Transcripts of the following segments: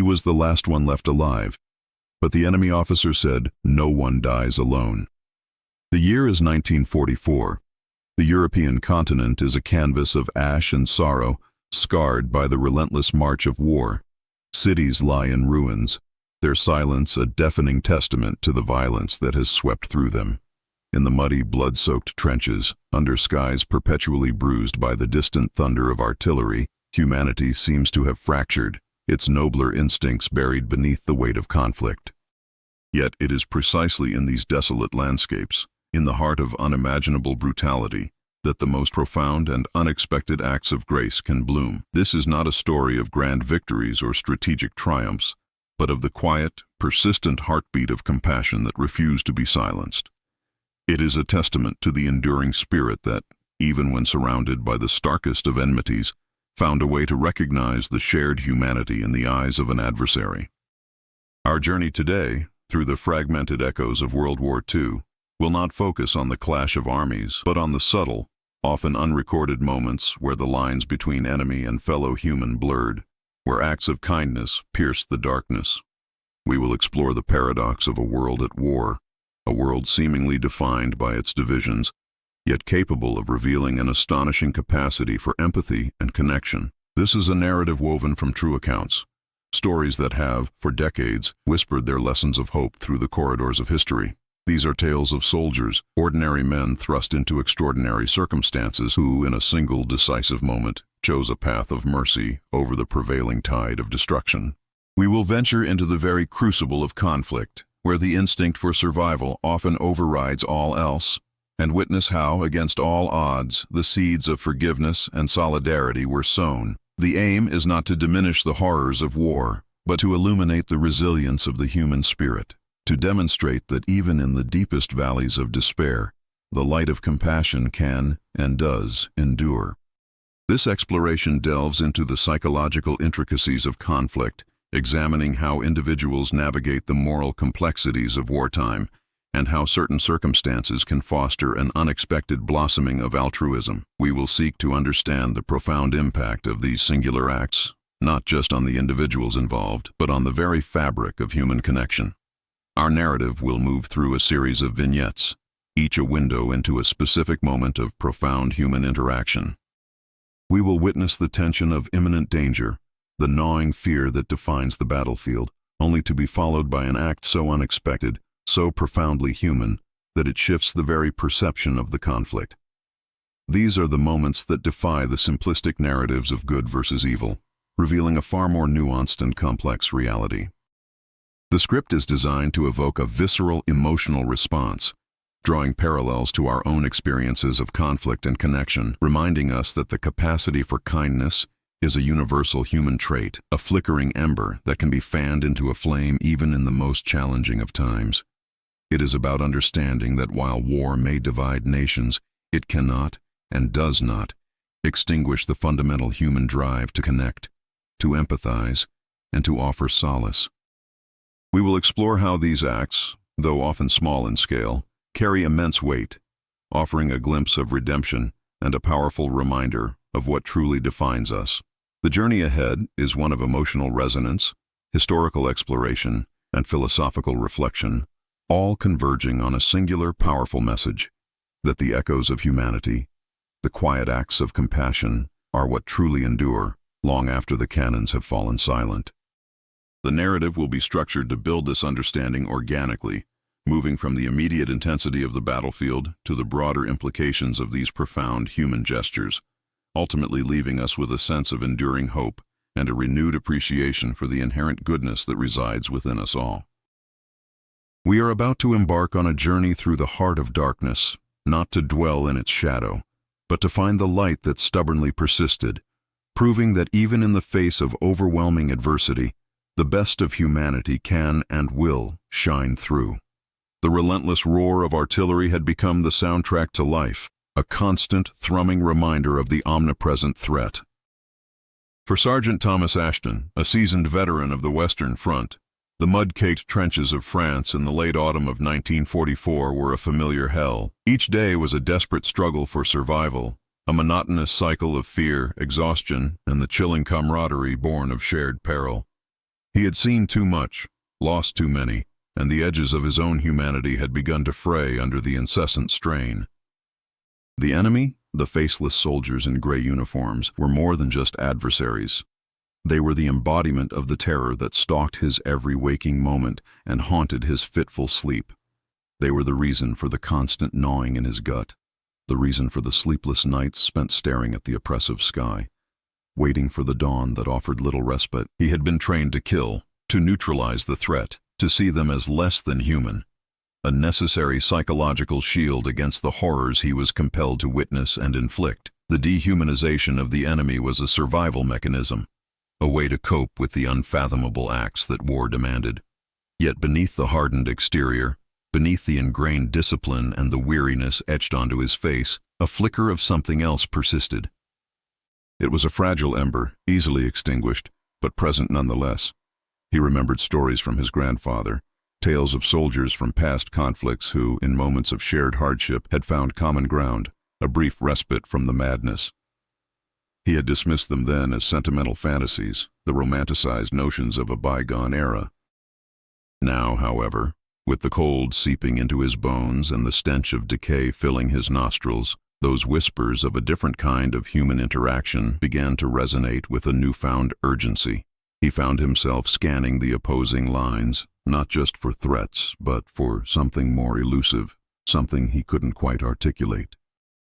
was the last one left alive, but the enemy officer said, "No one dies alone." The year is 1944. The European continent is a canvas of ash and sorrow, scarred by the relentless march of war. Cities lie in ruins, their silence a deafening testament to the violence that has swept through them. In the muddy, blood-soaked trenches, under skies perpetually bruised by the distant thunder of artillery, humanity seems to have fractured, its nobler instincts buried beneath the weight of conflict. Yet it is precisely in these desolate landscapes, in the heart of unimaginable brutality, that the most profound and unexpected acts of grace can bloom. This is not a story of grand victories or strategic triumphs, but of the quiet, persistent heartbeat of compassion that refused to be silenced. It is a testament to the enduring spirit that, even when surrounded by the starkest of enmities, found a way to recognize the shared humanity in the eyes of an adversary. Our journey today, through the fragmented echoes of World War II, will not focus on the clash of armies, but on the subtle, often unrecorded moments where the lines between enemy and fellow human blurred, where acts of kindness pierced the darkness. We will explore the paradox of a world at war, a world seemingly defined by its divisions, yet capable of revealing an astonishing capacity for empathy and connection. This is a narrative woven from true accounts, stories that have, for decades, whispered their lessons of hope through the corridors of history. These are tales of soldiers, ordinary men thrust into extraordinary circumstances who, in a single decisive moment, chose a path of mercy over the prevailing tide of destruction. We will venture into the very crucible of conflict, where the instinct for survival often overrides all else, and witness how, against all odds, the seeds of forgiveness and solidarity were sown. The aim is not to diminish the horrors of war, but to illuminate the resilience of the human spirit, to demonstrate that even in the deepest valleys of despair, the light of compassion can and does endure. This exploration delves into the psychological intricacies of conflict, examining how individuals navigate the moral complexities of wartime, and how certain circumstances can foster an unexpected blossoming of altruism. We will seek to understand the profound impact of these singular acts, not just on the individuals involved, but on the very fabric of human connection. Our narrative will move through a series of vignettes, each a window into a specific moment of profound human interaction. We will witness the tension of imminent danger, the gnawing fear that defines the battlefield, only to be followed by an act so unexpected, so profoundly human, that it shifts the very perception of the conflict. These are the moments that defy the simplistic narratives of good versus evil, revealing a far more nuanced and complex reality. The script is designed to evoke a visceral emotional response, drawing parallels to our own experiences of conflict and connection, reminding us that the capacity for kindness is a universal human trait, a flickering ember that can be fanned into a flame even in the most challenging of times. It is about understanding that while war may divide nations, it cannot, and does not, extinguish the fundamental human drive to connect, to empathize, and to offer solace. We will explore how these acts, though often small in scale, carry immense weight, offering a glimpse of redemption and a powerful reminder of what truly defines us. The journey ahead is one of emotional resonance, historical exploration, and philosophical reflection, all converging on a singular powerful message, that the echoes of humanity, the quiet acts of compassion, are what truly endure, long after the cannons have fallen silent. The narrative will be structured to build this understanding organically, moving from the immediate intensity of the battlefield to the broader implications of these profound human gestures, ultimately leaving us with a sense of enduring hope and a renewed appreciation for the inherent goodness that resides within us all. We are about to embark on a journey through the heart of darkness, not to dwell in its shadow, but to find the light that stubbornly persisted, proving that even in the face of overwhelming adversity, the best of humanity can and will shine through. The relentless roar of artillery had become the soundtrack to life, a constant, thrumming reminder of the omnipresent threat. For Sergeant Thomas Ashton, a seasoned veteran of the Western Front, the mud-caked trenches of France in the late autumn of 1944 were a familiar hell. Each day was a desperate struggle for survival, a monotonous cycle of fear, exhaustion, and the chilling camaraderie born of shared peril. He had seen too much, lost too many, and the edges of his own humanity had begun to fray under the incessant strain. The enemy, the faceless soldiers in gray uniforms, were more than just adversaries. They were the embodiment of the terror that stalked his every waking moment and haunted his fitful sleep. They were the reason for the constant gnawing in his gut, the reason for the sleepless nights spent staring at the oppressive sky, waiting for the dawn that offered little respite. He had been trained to kill, to neutralize the threat, to see them as less than human, a necessary psychological shield against the horrors he was compelled to witness and inflict. The dehumanization of the enemy was a survival mechanism, a way to cope with the unfathomable acts that war demanded. Yet beneath the hardened exterior, beneath the ingrained discipline and the weariness etched onto his face, a flicker of something else persisted. It was a fragile ember, easily extinguished, but present nonetheless. He remembered stories from his grandfather, tales of soldiers from past conflicts who, in moments of shared hardship, had found common ground, a brief respite from the madness. He had dismissed them then as sentimental fantasies, the romanticized notions of a bygone era. Now, however, with the cold seeping into his bones and the stench of decay filling his nostrils, those whispers of a different kind of human interaction began to resonate with a newfound urgency. He found himself scanning the opposing lines, not just for threats, but for something more elusive, something he couldn't quite articulate.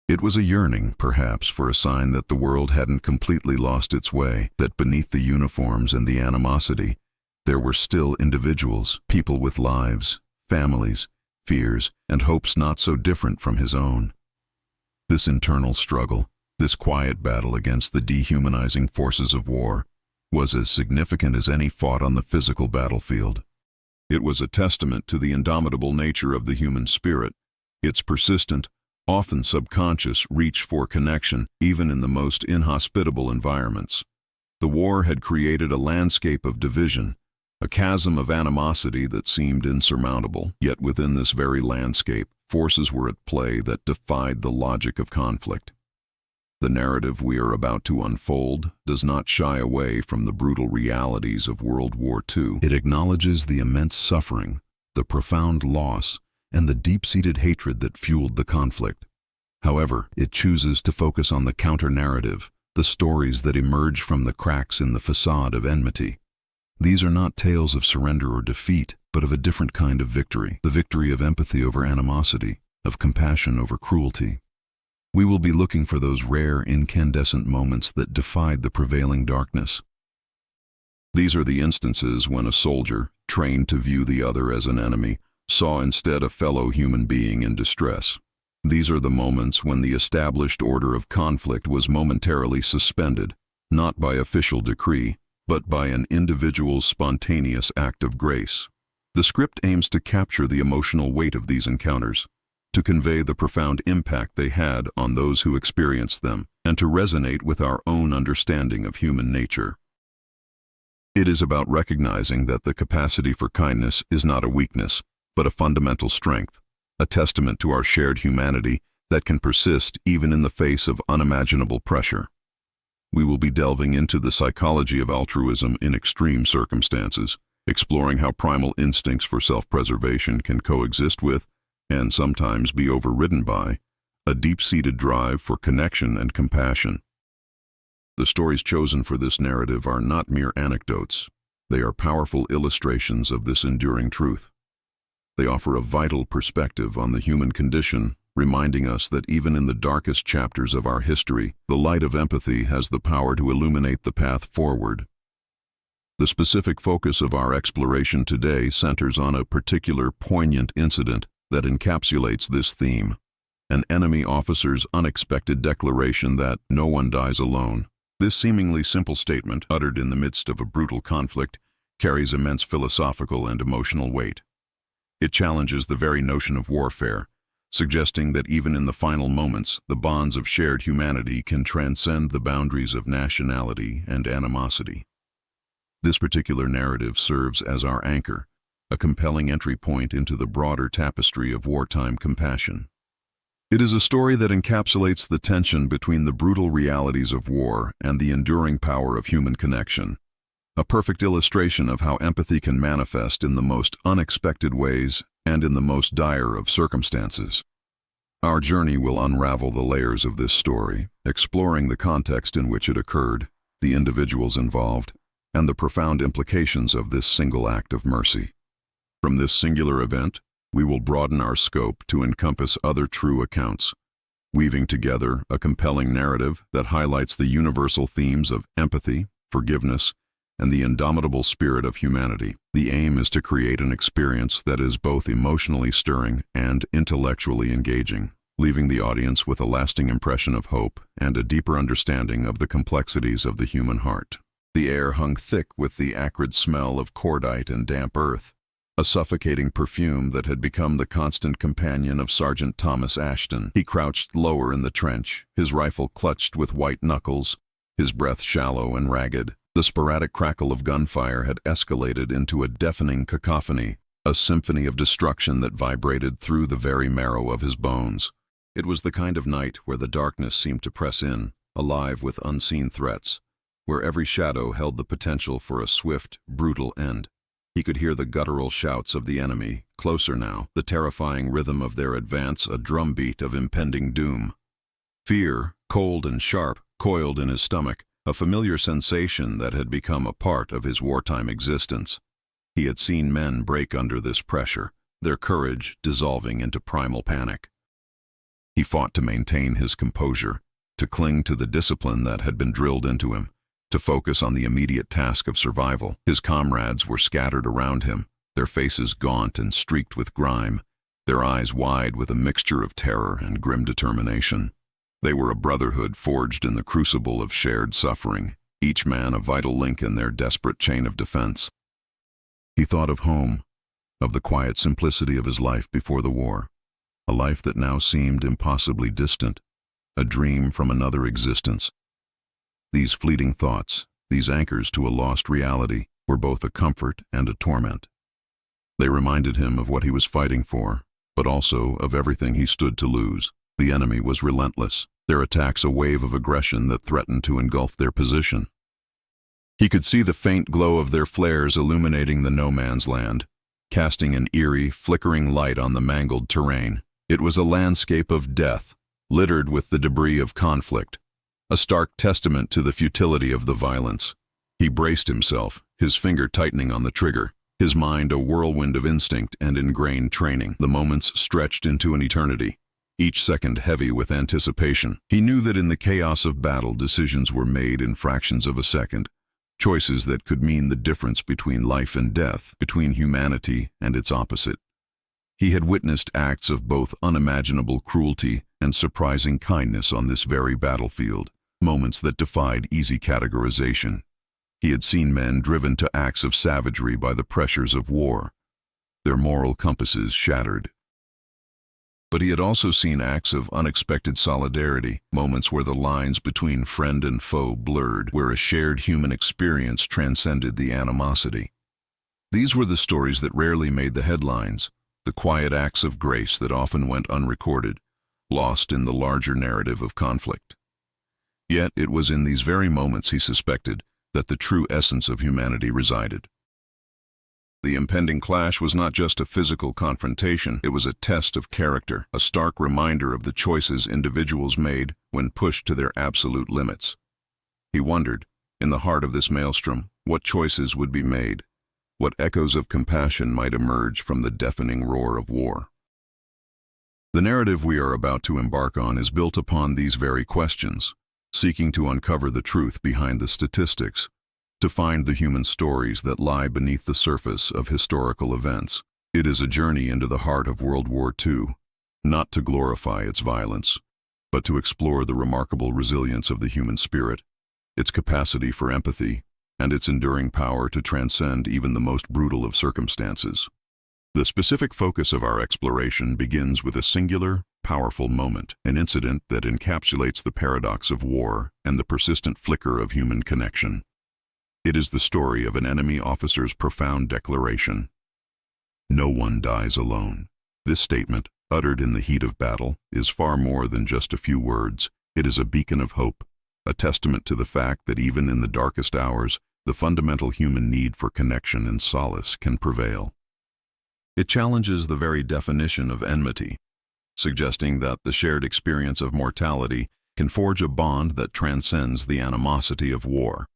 It was a yearning, perhaps, for a sign that the world hadn't completely lost its way, that beneath the uniforms and the animosity, there were still individuals, people with lives, families, fears, and hopes not so different from his own. This internal struggle, this quiet battle against the dehumanizing forces of war, was as significant as any fought on the physical battlefield. It was a testament to the indomitable nature of the human spirit, its persistent, often subconscious reach for connection, even in the most inhospitable environments. The war had created a landscape of division, a chasm of animosity that seemed insurmountable. Yet within this very landscape, forces were at play that defied the logic of conflict. The narrative we are about to unfold does not shy away from the brutal realities of World War II. It acknowledges the immense suffering, the profound loss, and the deep-seated hatred that fueled the conflict. However, it chooses to focus on the counter-narrative, the stories that emerge from the cracks in the facade of enmity. These are not tales of surrender or defeat, but of a different kind of victory, the victory of empathy over animosity, of compassion over cruelty. We will be looking for those rare, incandescent moments that defied the prevailing darkness. These are the instances when a soldier, trained to view the other as an enemy, saw instead a fellow human being in distress. These are the moments when the established order of conflict was momentarily suspended, not by official decree, but by an individual's spontaneous act of grace. The script aims to capture the emotional weight of these encounters, to convey the profound impact they had on those who experienced them, and to resonate with our own understanding of human nature. It is about recognizing that the capacity for kindness is not a weakness, but a fundamental strength, a testament to our shared humanity that can persist even in the face of unimaginable pressure. We will be delving into the psychology of altruism in extreme circumstances, exploring how primal instincts for self-preservation can coexist with, and sometimes be overridden by, a deep-seated drive for connection and compassion. The stories chosen for this narrative are not mere anecdotes. They are powerful illustrations of this enduring truth. They offer a vital perspective on the human condition, reminding us that even in the darkest chapters of our history, the light of empathy has the power to illuminate the path forward. The specific focus of our exploration today centers on a particular poignant incident that encapsulates this theme, an enemy officer's unexpected declaration that no one dies alone. This seemingly simple statement, uttered in the midst of a brutal conflict, carries immense philosophical and emotional weight. It challenges the very notion of warfare, suggesting that even in the final moments, the bonds of shared humanity can transcend the boundaries of nationality and animosity. This particular narrative serves as our anchor, a compelling entry point into the broader tapestry of wartime compassion. It is a story that encapsulates the tension between the brutal realities of war and the enduring power of human connection, a perfect illustration of how empathy can manifest in the most unexpected ways and in the most dire of circumstances. Our journey will unravel the layers of this story, exploring the context in which it occurred, the individuals involved, and the profound implications of this single act of mercy. From this singular event, we will broaden our scope to encompass other true accounts, weaving together a compelling narrative that highlights the universal themes of empathy, forgiveness, and the indomitable spirit of humanity. The aim is to create an experience that is both emotionally stirring and intellectually engaging, leaving the audience with a lasting impression of hope and a deeper understanding of the complexities of the human heart. The air hung thick with the acrid smell of cordite and damp earth, a suffocating perfume that had become the constant companion of Sergeant Thomas Ashton. He crouched lower in the trench, his rifle clutched with white knuckles, his breath shallow and ragged. The sporadic crackle of gunfire had escalated into a deafening cacophony, a symphony of destruction that vibrated through the very marrow of his bones. It was the kind of night where the darkness seemed to press in, alive with unseen threats, where every shadow held the potential for a swift, brutal end. He could hear the guttural shouts of the enemy, closer now, the terrifying rhythm of their advance a drumbeat of impending doom. Fear, cold and sharp, coiled in his stomach, a familiar sensation that had become a part of his wartime existence. He had seen men break under this pressure, their courage dissolving into primal panic. He fought to maintain his composure, to cling to the discipline that had been drilled into him, to focus on the immediate task of survival. His comrades were scattered around him, their faces gaunt and streaked with grime, their eyes wide with a mixture of terror and grim determination. They were a brotherhood forged in the crucible of shared suffering, each man a vital link in their desperate chain of defense. He thought of home, of the quiet simplicity of his life before the war, a life that now seemed impossibly distant, a dream from another existence. These fleeting thoughts, these anchors to a lost reality, were both a comfort and a torment. They reminded him of what he was fighting for, but also of everything he stood to lose. The enemy was relentless, their attacks a wave of aggression that threatened to engulf their position. He could see the faint glow of their flares illuminating the no-man's land, casting an eerie, flickering light on the mangled terrain. It was a landscape of death, littered with the debris of conflict, a stark testament to the futility of the violence. He braced himself, his finger tightening on the trigger, his mind a whirlwind of instinct and ingrained training. The moments stretched into an eternity, each second heavy with anticipation. He knew that in the chaos of battle, decisions were made in fractions of a second, choices that could mean the difference between life and death, between humanity and its opposite. He had witnessed acts of both unimaginable cruelty and surprising kindness on this very battlefield, moments that defied easy categorization. He had seen men driven to acts of savagery by the pressures of war, their moral compasses shattered. But he had also seen acts of unexpected solidarity, moments where the lines between friend and foe blurred, where a shared human experience transcended the animosity. These were the stories that rarely made the headlines, the quiet acts of grace that often went unrecorded, lost in the larger narrative of conflict. Yet it was in these very moments, he suspected, that the true essence of humanity resided. The impending clash was not just a physical confrontation, it was a test of character, a stark reminder of the choices individuals made when pushed to their absolute limits. He wondered, in the heart of this maelstrom, what choices would be made, what echoes of compassion might emerge from the deafening roar of war. The narrative we are about to embark on is built upon these very questions, seeking to uncover the truth behind the statistics, to find the human stories that lie beneath the surface of historical events. It is a journey into the heart of World War II, not to glorify its violence, but to explore the remarkable resilience of the human spirit, its capacity for empathy, and its enduring power to transcend even the most brutal of circumstances. The specific focus of our exploration begins with a singular, powerful moment, an incident that encapsulates the paradox of war and the persistent flicker of human connection. It is the story of an enemy officer's profound declaration, "No one dies alone." This statement, uttered in the heat of battle, is far more than just a few words. It is a beacon of hope, a testament to the fact that even in the darkest hours, the fundamental human need for connection and solace can prevail. It challenges the very definition of enmity, suggesting that the shared experience of mortality can forge a bond that transcends the animosity of war.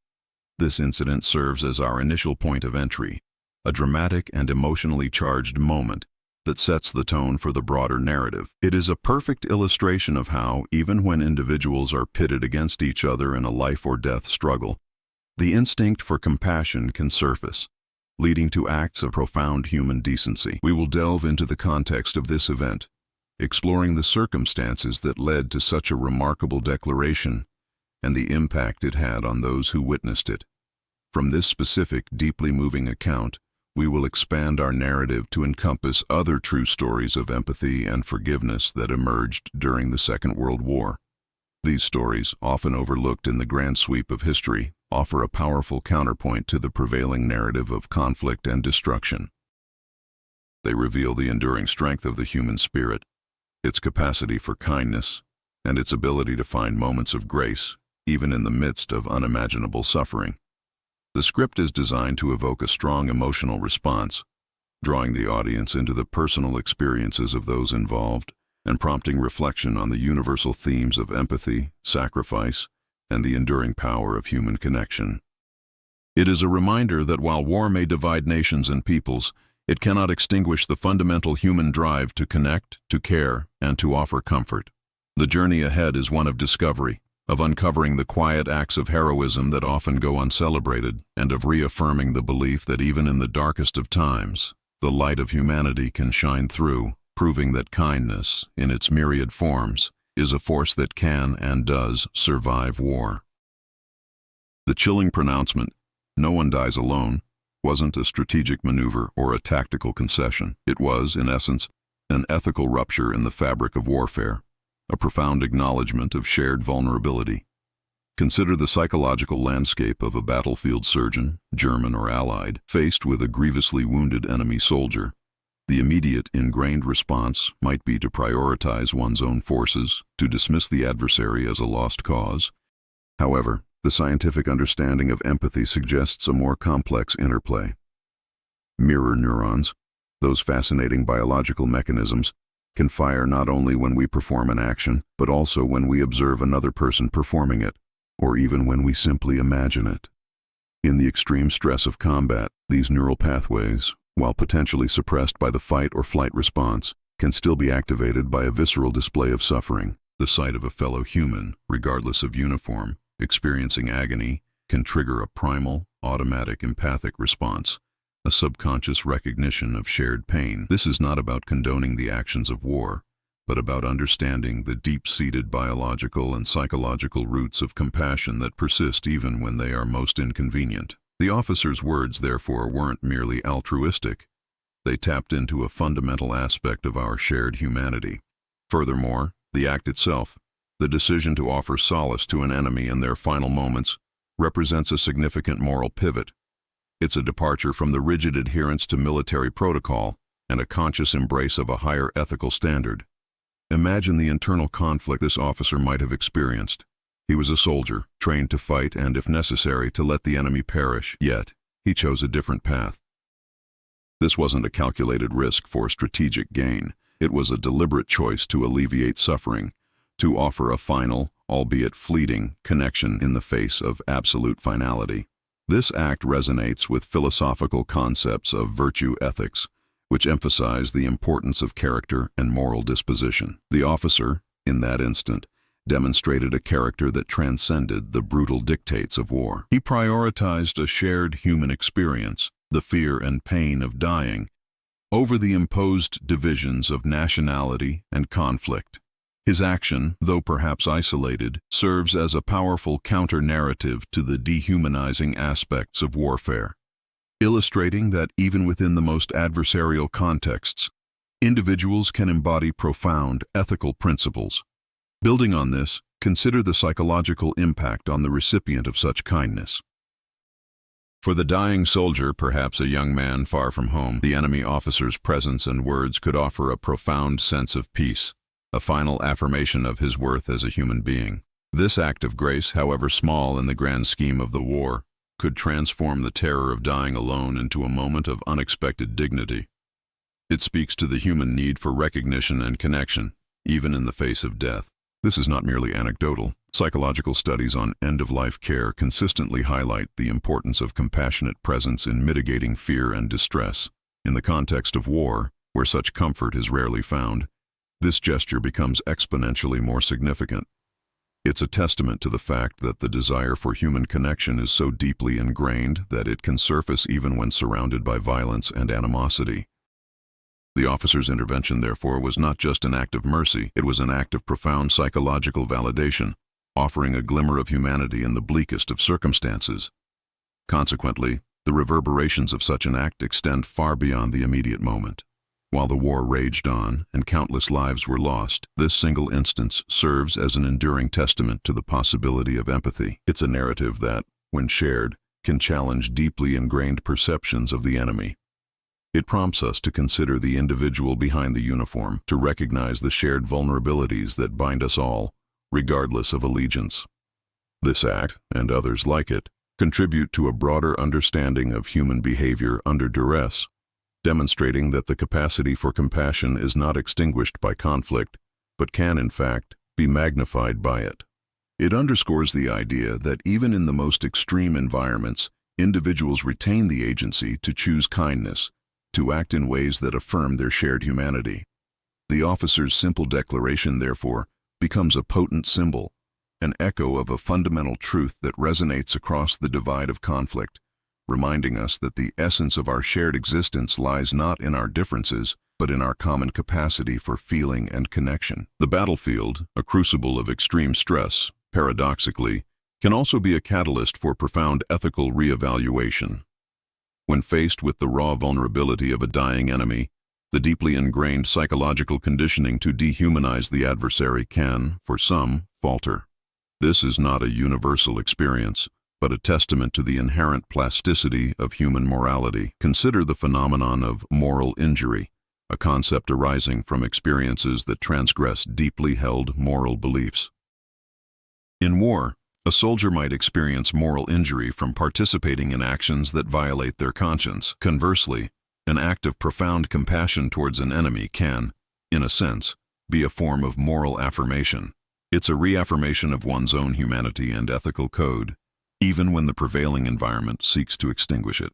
This incident serves as our initial point of entry, a dramatic and emotionally charged moment that sets the tone for the broader narrative. It is a perfect illustration of how, even when individuals are pitted against each other in a life-or-death struggle, the instinct for compassion can surface, leading to acts of profound human decency. We will delve into the context of this event, exploring the circumstances that led to such a remarkable declaration and the impact it had on those who witnessed it. From this specific, deeply moving account, we will expand our narrative to encompass other true stories of empathy and forgiveness that emerged during the Second World War. These stories, often overlooked in the grand sweep of history, offer a powerful counterpoint to the prevailing narrative of conflict and destruction. They reveal the enduring strength of the human spirit, its capacity for kindness, and its ability to find moments of grace, even in the midst of unimaginable suffering. The script is designed to evoke a strong emotional response, drawing the audience into the personal experiences of those involved and prompting reflection on the universal themes of empathy, sacrifice, and the enduring power of human connection. It is a reminder that while war may divide nations and peoples, it cannot extinguish the fundamental human drive to connect, to care, and to offer comfort. The journey ahead is one of discovery, of uncovering the quiet acts of heroism that often go uncelebrated, and of reaffirming the belief that even in the darkest of times, the light of humanity can shine through, proving that kindness, in its myriad forms, is a force that can and does survive war. The chilling pronouncement, "No one dies alone," wasn't a strategic maneuver or a tactical concession. It was, in essence, an ethical rupture in the fabric of warfare, a profound acknowledgement of shared vulnerability. Consider the psychological landscape of a battlefield surgeon, German or Allied, faced with a grievously wounded enemy soldier. The immediate, ingrained response might be to prioritize one's own forces, to dismiss the adversary as a lost cause. However, the scientific understanding of empathy suggests a more complex interplay. Mirror neurons, those fascinating biological mechanisms, can fire not only when we perform an action, but also when we observe another person performing it, or even when we simply imagine it. In the extreme stress of combat, these neural pathways, while potentially suppressed by the fight or flight response, can still be activated by a visceral display of suffering. The sight of a fellow human, regardless of uniform, experiencing agony, can trigger a primal, automatic empathic response, a subconscious recognition of shared pain. This is not about condoning the actions of war, but about understanding the deep-seated biological and psychological roots of compassion that persist even when they are most inconvenient. The officer's words, therefore, weren't merely altruistic. They tapped into a fundamental aspect of our shared humanity. Furthermore, the act itself, the decision to offer solace to an enemy in their final moments, represents a significant moral pivot. It's a departure from the rigid adherence to military protocol and a conscious embrace of a higher ethical standard. Imagine the internal conflict this officer might have experienced. He was a soldier, trained to fight and, if necessary, to let the enemy perish, yet he chose a different path. This wasn't a calculated risk for strategic gain. It was a deliberate choice to alleviate suffering, to offer a final, albeit fleeting, connection in the face of absolute finality. This act resonates with philosophical concepts of virtue ethics, which emphasize the importance of character and moral disposition. The officer, in that instant, demonstrated a character that transcended the brutal dictates of war. He prioritized a shared human experience, the fear and pain of dying, over the imposed divisions of nationality and conflict. His action, though perhaps isolated, serves as a powerful counter-narrative to the dehumanizing aspects of warfare, illustrating that even within the most adversarial contexts, individuals can embody profound ethical principles. Building on this, consider the psychological impact on the recipient of such kindness. For the dying soldier, perhaps a young man far from home, the enemy officer's presence and words could offer a profound sense of peace, a final affirmation of his worth as a human being. This act of grace, however small in the grand scheme of the war, could transform the terror of dying alone into a moment of unexpected dignity. It speaks to the human need for recognition and connection, even in the face of death. This is not merely anecdotal. Psychological studies on end-of-life care consistently highlight the importance of compassionate presence in mitigating fear and distress. In the context of war, where such comfort is rarely found, this gesture becomes exponentially more significant. It's a testament to the fact that the desire for human connection is so deeply ingrained that it can surface even when surrounded by violence and animosity. The officer's intervention, therefore, was not just an act of mercy, it was an act of profound psychological validation, offering a glimmer of humanity in the bleakest of circumstances. Consequently, the reverberations of such an act extend far beyond the immediate moment. While the war raged on and countless lives were lost, this single instance serves as an enduring testament to the possibility of empathy. It's a narrative that, when shared, can challenge deeply ingrained perceptions of the enemy. It prompts us to consider the individual behind the uniform, to recognize the shared vulnerabilities that bind us all, regardless of allegiance. This act, and others like it, contribute to a broader understanding of human behavior under duress, demonstrating that the capacity for compassion is not extinguished by conflict, but can, in fact, be magnified by it. It underscores the idea that even in the most extreme environments, individuals retain the agency to choose kindness, to act in ways that affirm their shared humanity. The officer's simple declaration, therefore, becomes a potent symbol, an echo of a fundamental truth that resonates across the divide of conflict, reminding us that the essence of our shared existence lies not in our differences, but in our common capacity for feeling and connection. The battlefield, a crucible of extreme stress, paradoxically, can also be a catalyst for profound ethical reevaluation. When faced with the raw vulnerability of a dying enemy, the deeply ingrained psychological conditioning to dehumanize the adversary can, for some, falter. This is not a universal experience, but a testament to the inherent plasticity of human morality. Consider the phenomenon of moral injury, a concept arising from experiences that transgress deeply held moral beliefs. In war, a soldier might experience moral injury from participating in actions that violate their conscience. Conversely, an act of profound compassion towards an enemy can, in a sense, be a form of moral affirmation. It's a reaffirmation of one's own humanity and ethical code, even when the prevailing environment seeks to extinguish it.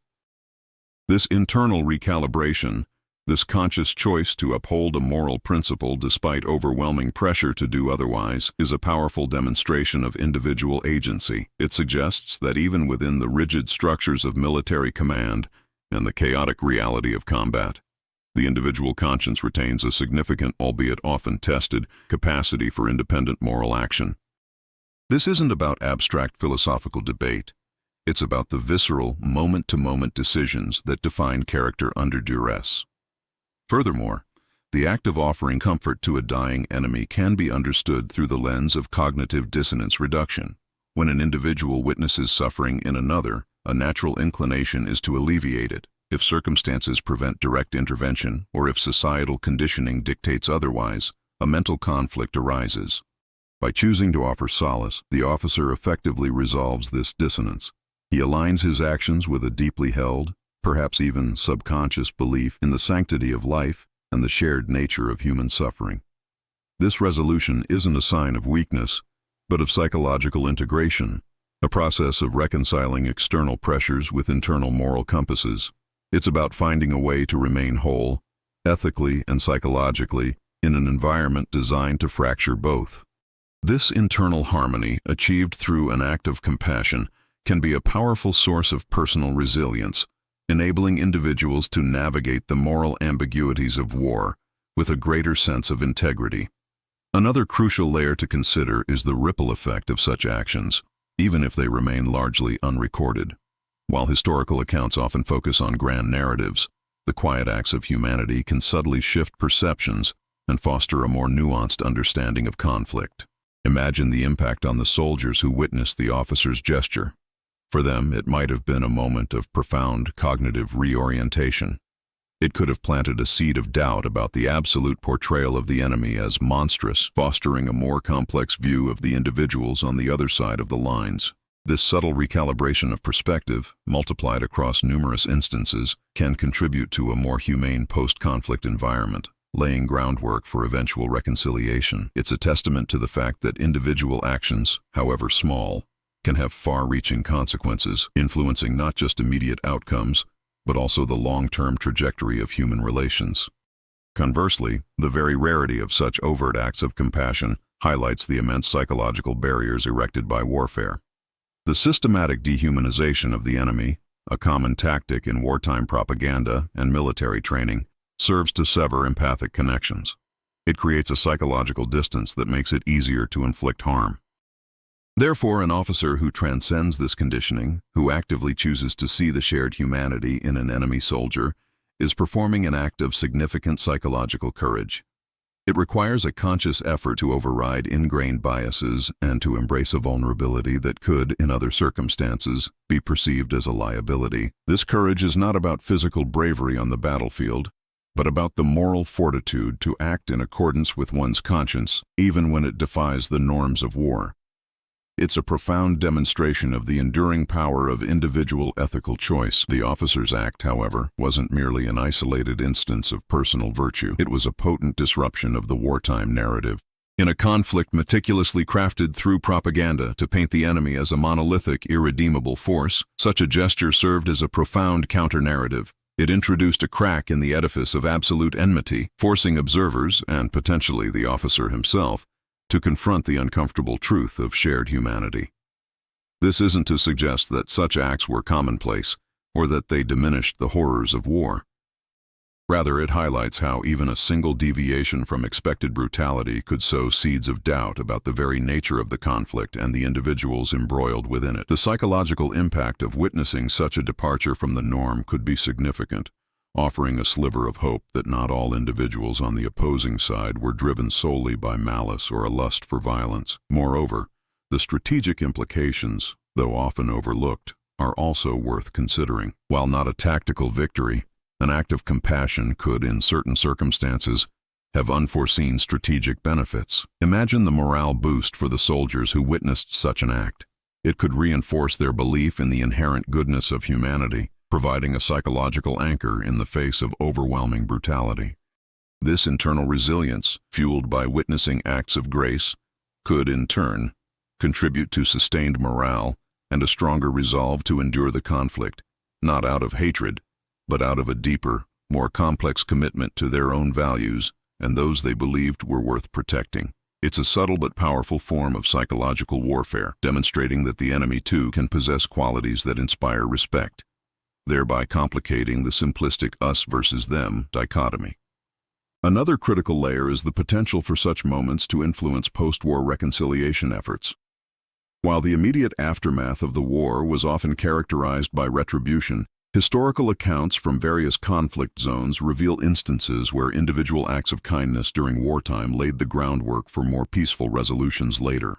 This internal recalibration, this conscious choice to uphold a moral principle despite overwhelming pressure to do otherwise, is a powerful demonstration of individual agency. It suggests that even within the rigid structures of military command and the chaotic reality of combat, the individual conscience retains a significant, albeit often tested, capacity for independent moral action. This isn't about abstract philosophical debate. It's about the visceral, moment-to-moment decisions that define character under duress. Furthermore, the act of offering comfort to a dying enemy can be understood through the lens of cognitive dissonance reduction. When an individual witnesses suffering in another, a natural inclination is to alleviate it, if circumstances prevent direct intervention or if societal conditioning dictates otherwise. A mental conflict arises. By choosing to offer solace, the officer effectively resolves this dissonance. He aligns his actions with a deeply held, perhaps even subconscious belief in the sanctity of life and the shared nature of human suffering. This resolution isn't a sign of weakness, but of psychological integration, a process of reconciling external pressures with internal moral compasses. It's about finding a way to remain whole, ethically and psychologically, in an environment designed to fracture both. This internal harmony, achieved through an act of compassion, can be a powerful source of personal resilience, enabling individuals to navigate the moral ambiguities of war with a greater sense of integrity. Another crucial layer to consider is the ripple effect of such actions, even if they remain largely unrecorded. While historical accounts often focus on grand narratives, the quiet acts of humanity can subtly shift perceptions and foster a more nuanced understanding of conflict. Imagine the impact on the soldiers who witnessed the officer's gesture. For them, it might have been a moment of profound cognitive reorientation. It could have planted a seed of doubt about the absolute portrayal of the enemy as monstrous, fostering a more complex view of the individuals on the other side of the lines. This subtle recalibration of perspective, multiplied across numerous instances, can contribute to a more humane post-conflict environment, laying groundwork for eventual reconciliation. It's a testament to the fact that individual actions, however small, can have far-reaching consequences, influencing not just immediate outcomes, but also the long-term trajectory of human relations. Conversely, the very rarity of such overt acts of compassion highlights the immense psychological barriers erected by warfare. The systematic dehumanization of the enemy, a common tactic in wartime propaganda and military training, serves to sever empathic connections. It creates a psychological distance that makes it easier to inflict harm. Therefore, an officer who transcends this conditioning, who actively chooses to see the shared humanity in an enemy soldier, is performing an act of significant psychological courage. It requires a conscious effort to override ingrained biases and to embrace a vulnerability that could, in other circumstances, be perceived as a liability. This courage is not about physical bravery on the battlefield, but about the moral fortitude to act in accordance with one's conscience, even when it defies the norms of war. It's a profound demonstration of the enduring power of individual ethical choice. The officer's act, however, wasn't merely an isolated instance of personal virtue. It was a potent disruption of the wartime narrative. In a conflict meticulously crafted through propaganda to paint the enemy as a monolithic, irredeemable force, such a gesture served as a profound counter-narrative. It introduced a crack in the edifice of absolute enmity, forcing observers, and potentially the officer himself, to confront the uncomfortable truth of shared humanity. This isn't to suggest that such acts were commonplace, or that they diminished the horrors of war. Rather, it highlights how even a single deviation from expected brutality could sow seeds of doubt about the very nature of the conflict and the individuals embroiled within it. The psychological impact of witnessing such a departure from the norm could be significant, offering a sliver of hope that not all individuals on the opposing side were driven solely by malice or a lust for violence. Moreover, the strategic implications, though often overlooked, are also worth considering. While not a tactical victory, an act of compassion could, in certain circumstances, have unforeseen strategic benefits. Imagine the morale boost for the soldiers who witnessed such an act. It could reinforce their belief in the inherent goodness of humanity, providing a psychological anchor in the face of overwhelming brutality. This internal resilience, fueled by witnessing acts of grace, could, in turn, contribute to sustained morale and a stronger resolve to endure the conflict, not out of hatred, but out of a deeper, more complex commitment to their own values and those they believed were worth protecting. It's a subtle but powerful form of psychological warfare, demonstrating that the enemy too can possess qualities that inspire respect, thereby complicating the simplistic us versus them dichotomy. Another critical layer is the potential for such moments to influence post-war reconciliation efforts. While the immediate aftermath of the war was often characterized by retribution, historical accounts from various conflict zones reveal instances where individual acts of kindness during wartime laid the groundwork for more peaceful resolutions later.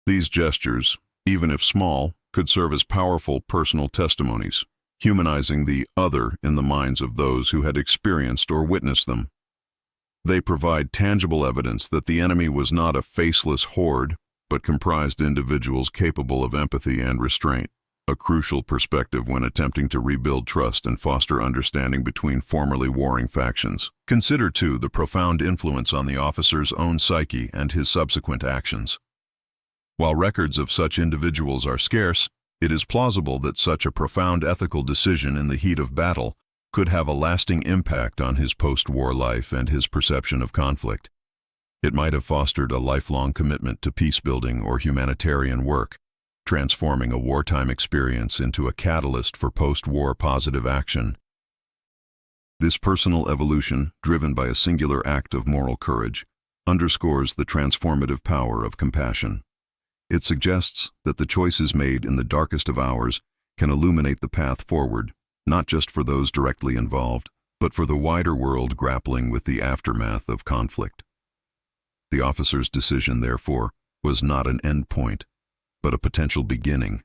These gestures, even if small, could serve as powerful personal testimonies, humanizing the other in the minds of those who had experienced or witnessed them. They provide tangible evidence that the enemy was not a faceless horde, but comprised individuals capable of empathy and restraint, a crucial perspective when attempting to rebuild trust and foster understanding between formerly warring factions. Consider, too, the profound influence on the officer's own psyche and his subsequent actions. While records of such individuals are scarce, it is plausible that such a profound ethical decision in the heat of battle could have a lasting impact on his post-war life and his perception of conflict. It might have fostered a lifelong commitment to peace-building or humanitarian work, transforming a wartime experience into a catalyst for post-war positive action. This personal evolution, driven by a singular act of moral courage, underscores the transformative power of compassion. It suggests that the choices made in the darkest of hours can illuminate the path forward, not just for those directly involved, but for the wider world grappling with the aftermath of conflict. The officer's decision, therefore, was not an end point, but a potential beginning,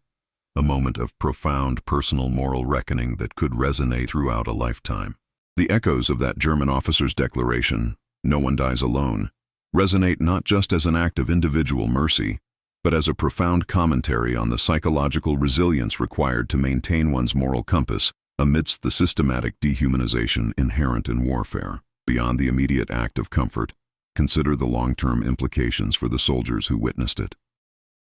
a moment of profound personal moral reckoning that could resonate throughout a lifetime. The echoes of that German officer's declaration, "No one dies alone," resonate not just as an act of individual mercy, but as a profound commentary on the psychological resilience required to maintain one's moral compass amidst the systematic dehumanization inherent in warfare. Beyond the immediate act of comfort, consider the long-term implications for the soldiers who witnessed it.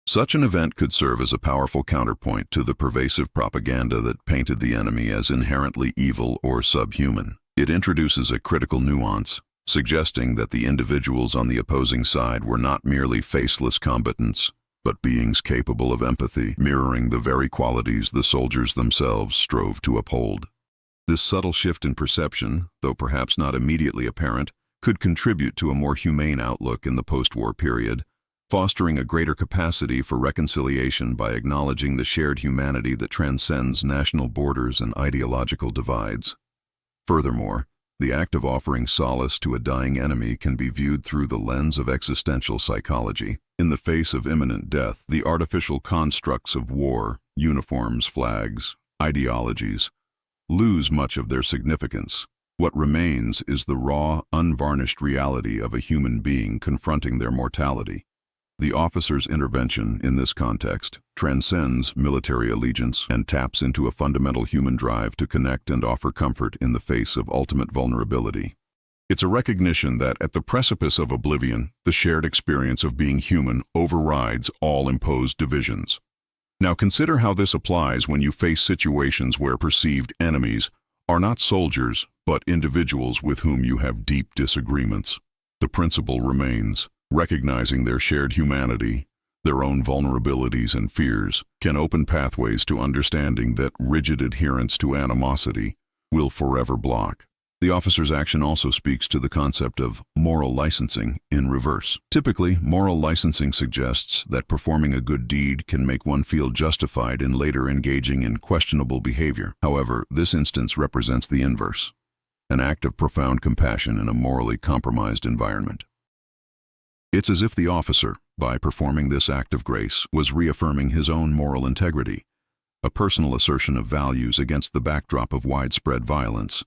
Such an event could serve as a powerful counterpoint to the pervasive propaganda that painted the enemy as inherently evil or subhuman. It introduces a critical nuance, suggesting that the individuals on the opposing side were not merely faceless combatants, but beings capable of empathy, mirroring the very qualities the soldiers themselves strove to uphold. This subtle shift in perception, though perhaps not immediately apparent, could contribute to a more humane outlook in the post-war period, fostering a greater capacity for reconciliation by acknowledging the shared humanity that transcends national borders and ideological divides. Furthermore, the act of offering solace to a dying enemy can be viewed through the lens of existential psychology. In the face of imminent death, the artificial constructs of war, uniforms, flags, ideologies, lose much of their significance. What remains is the raw, unvarnished reality of a human being confronting their mortality. The officer's intervention, in this context, transcends military allegiance and taps into a fundamental human drive to connect and offer comfort in the face of ultimate vulnerability. It's a recognition that, at the precipice of oblivion, the shared experience of being human overrides all imposed divisions. Now consider how this applies when you face situations where perceived enemies are not soldiers, but individuals with whom you have deep disagreements. The principle remains. Recognizing their shared humanity, their own vulnerabilities and fears, can open pathways to understanding that rigid adherence to animosity will forever block. The officer's action also speaks to the concept of moral licensing in reverse. Typically, moral licensing suggests that performing a good deed can make one feel justified in later engaging in questionable behavior. However, this instance represents the inverse, an act of profound compassion in a morally compromised environment. It's as if the officer, by performing this act of grace, was reaffirming his own moral integrity, a personal assertion of values against the backdrop of widespread violence.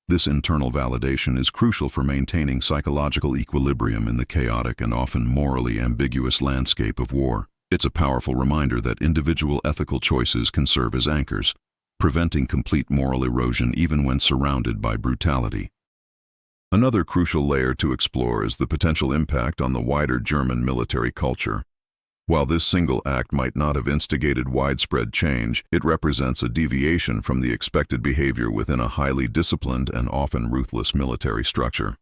This internal validation is crucial for maintaining psychological equilibrium in the chaotic and often morally ambiguous landscape of war. It's a powerful reminder that individual ethical choices can serve as anchors, preventing complete moral erosion even when surrounded by brutality. Another crucial layer to explore is the potential impact on the wider German military culture. While this single act might not have instigated widespread change, it represents a deviation from the expected behavior within a highly disciplined and often ruthless military structure.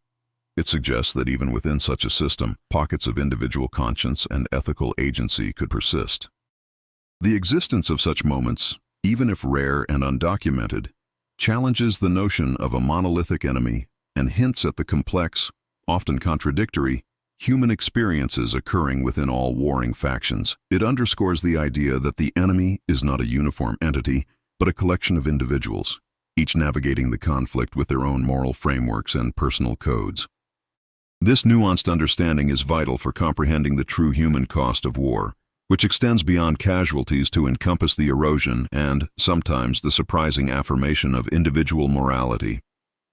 It suggests that even within such a system, pockets of individual conscience and ethical agency could persist. The existence of such moments, even if rare and undocumented, challenges the notion of a monolithic enemy and hints at the complex, often contradictory, human experiences occurring within all warring factions. It underscores the idea that the enemy is not a uniform entity, but a collection of individuals, each navigating the conflict with their own moral frameworks and personal codes. This nuanced understanding is vital for comprehending the true human cost of war, which extends beyond casualties to encompass the erosion and, sometimes, the surprising affirmation of individual morality.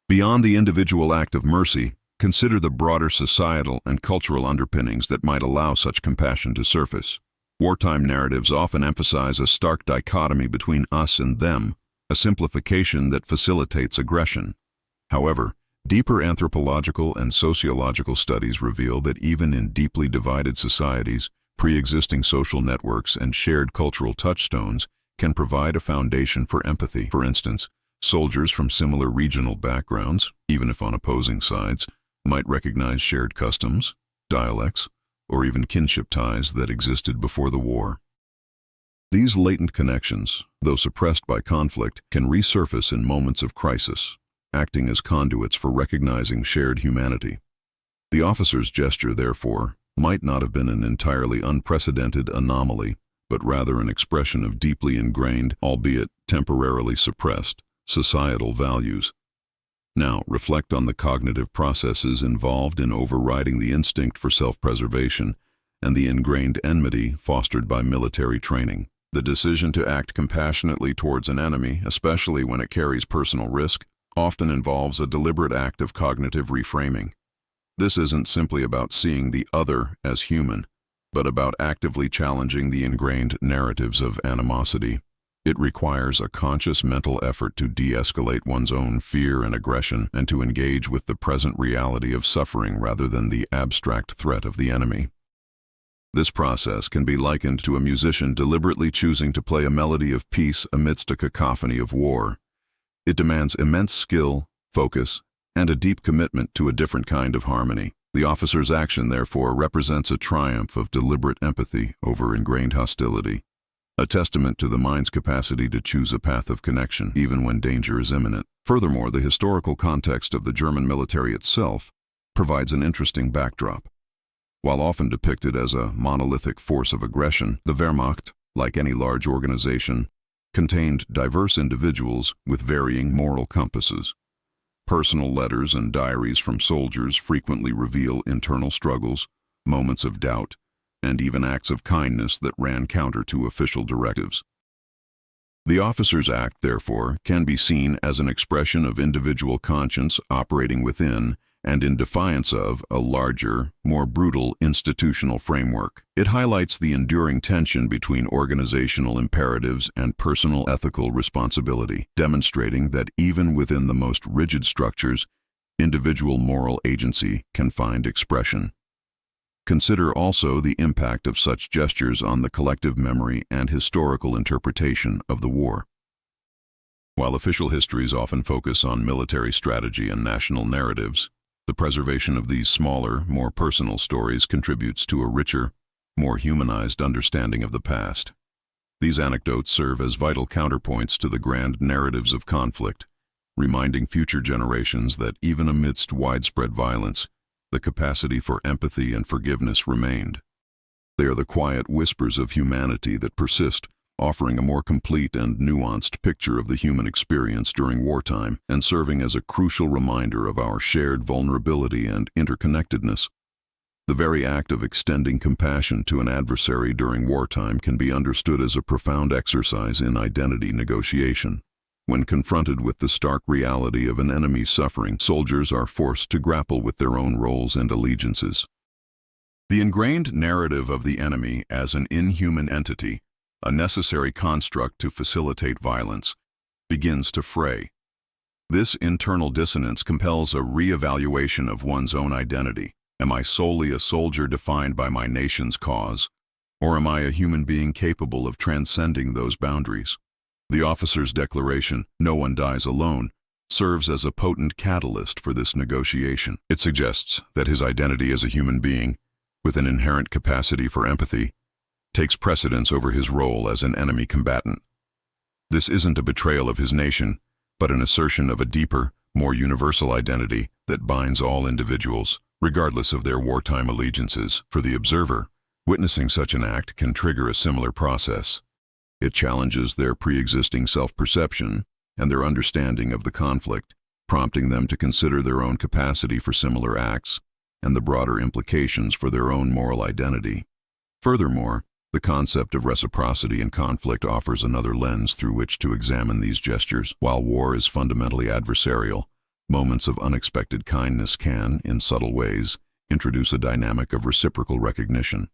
Beyond the individual act of mercy, consider the broader societal and cultural underpinnings that might allow such compassion to surface. Wartime narratives often emphasize a stark dichotomy between us and them, a simplification that facilitates aggression. However, deeper anthropological and sociological studies reveal that even in deeply divided societies, pre-existing social networks and shared cultural touchstones can provide a foundation for empathy. For instance, soldiers from similar regional backgrounds, even if on opposing sides, might recognize shared customs, dialects, or even kinship ties that existed before the war. These latent connections, though suppressed by conflict, can resurface in moments of crisis, acting as conduits for recognizing shared humanity. The officer's gesture, therefore, might not have been an entirely unprecedented anomaly, but rather an expression of deeply ingrained, albeit temporarily suppressed, societal values. Now, reflect on the cognitive processes involved in overriding the instinct for self-preservation and the ingrained enmity fostered by military training. The decision to act compassionately towards an enemy, especially when it carries personal risk, often involves a deliberate act of cognitive reframing. This isn't simply about seeing the other as human, but about actively challenging the ingrained narratives of animosity. It requires a conscious mental effort to de-escalate one's own fear and aggression and to engage with the present reality of suffering rather than the abstract threat of the enemy. This process can be likened to a musician deliberately choosing to play a melody of peace amidst a cacophony of war. It demands immense skill, focus, and a deep commitment to a different kind of harmony. The officer's action, therefore, represents a triumph of deliberate empathy over ingrained hostility, a testament to the mind's capacity to choose a path of connection even when danger is imminent. Furthermore, the historical context of the German military itself provides an interesting backdrop. While often depicted as a monolithic force of aggression, the Wehrmacht, like any large organization, contained diverse individuals with varying moral compasses. Personal letters and diaries from soldiers frequently reveal internal struggles, moments of doubt, and even acts of kindness that ran counter to official directives. The officer's act, therefore, can be seen as an expression of individual conscience operating within and in defiance of a larger, more brutal institutional framework. It highlights the enduring tension between organizational imperatives and personal ethical responsibility, demonstrating that even within the most rigid structures, individual moral agency can find expression. Consider also the impact of such gestures on the collective memory and historical interpretation of the war. While official histories often focus on military strategy and national narratives, the preservation of these smaller, more personal stories contributes to a richer, more humanized understanding of the past. These anecdotes serve as vital counterpoints to the grand narratives of conflict, reminding future generations that even amidst widespread violence, the capacity for empathy and forgiveness remained. They are the quiet whispers of humanity that persist, offering a more complete and nuanced picture of the human experience during wartime and serving as a crucial reminder of our shared vulnerability and interconnectedness. The very act of extending compassion to an adversary during wartime can be understood as a profound exercise in identity negotiation. When confronted with the stark reality of an enemy's suffering, soldiers are forced to grapple with their own roles and allegiances. The ingrained narrative of the enemy as an inhuman entity, a necessary construct to facilitate violence, begins to fray. This internal dissonance compels a re-evaluation of one's own identity. Am I solely a soldier defined by my nation's cause, or am I a human being capable of transcending those boundaries? The officer's declaration, "No one dies alone," serves as a potent catalyst for this negotiation. It suggests that his identity as a human being, with an inherent capacity for empathy, takes precedence over his role as an enemy combatant. This isn't a betrayal of his nation, but an assertion of a deeper, more universal identity that binds all individuals, regardless of their wartime allegiances. For the observer, witnessing such an act can trigger a similar process. It challenges their pre-existing self-perception and their understanding of the conflict, prompting them to consider their own capacity for similar acts and the broader implications for their own moral identity. Furthermore, the concept of reciprocity in conflict offers another lens through which to examine these gestures. While war is fundamentally adversarial, moments of unexpected kindness can, in subtle ways, introduce a dynamic of reciprocal recognition.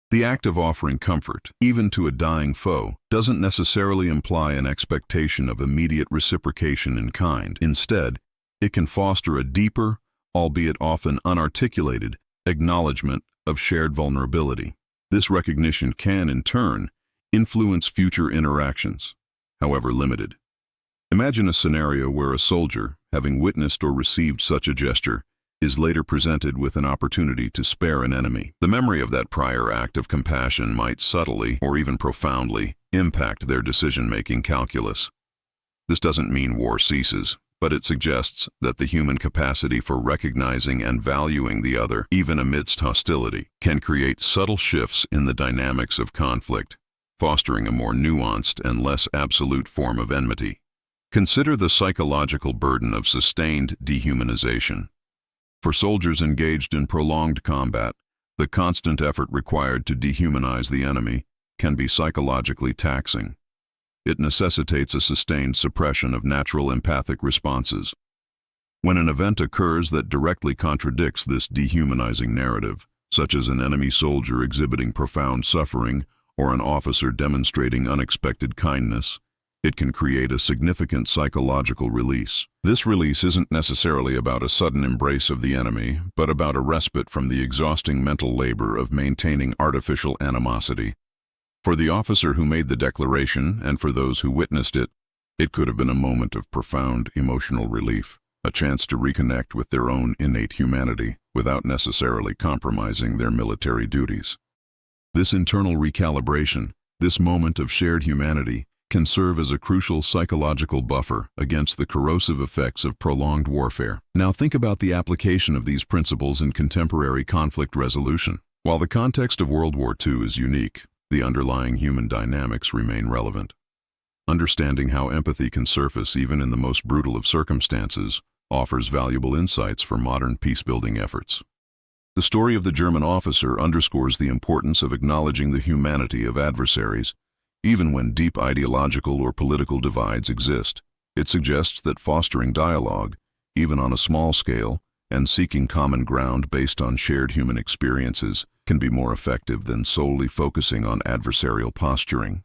The act of offering comfort, even to a dying foe, doesn't necessarily imply an expectation of immediate reciprocation in kind. Instead, it can foster a deeper, albeit often unarticulated, acknowledgement of shared vulnerability. This recognition can, in turn, influence future interactions, however limited. Imagine a scenario where a soldier, having witnessed or received such a gesture, is later presented with an opportunity to spare an enemy. The memory of that prior act of compassion might subtly, or even profoundly, impact their decision-making calculus. This doesn't mean war ceases, but it suggests that the human capacity for recognizing and valuing the other, even amidst hostility, can create subtle shifts in the dynamics of conflict, fostering a more nuanced and less absolute form of enmity. Consider the psychological burden of sustained dehumanization. For soldiers engaged in prolonged combat, the constant effort required to dehumanize the enemy can be psychologically taxing. It necessitates a sustained suppression of natural empathic responses. When an event occurs that directly contradicts this dehumanizing narrative, such as an enemy soldier exhibiting profound suffering or an officer demonstrating unexpected kindness, it can create a significant psychological release. This release isn't necessarily about a sudden embrace of the enemy, but about a respite from the exhausting mental labor of maintaining artificial animosity. For the officer who made the declaration, and for those who witnessed it, it could have been a moment of profound emotional relief, a chance to reconnect with their own innate humanity without necessarily compromising their military duties. This internal recalibration, this moment of shared humanity, can serve as a crucial psychological buffer against the corrosive effects of prolonged warfare. Now think about the application of these principles in contemporary conflict resolution. While the context of World War II is unique, the underlying human dynamics remain relevant. Understanding how empathy can surface even in the most brutal of circumstances offers valuable insights for modern peacebuilding efforts. The story of the German officer underscores the importance of acknowledging the humanity of adversaries, even when deep ideological or political divides exist. It suggests that fostering dialogue, even on a small scale, and seeking common ground based on shared human experiences can be more effective than solely focusing on adversarial posturing.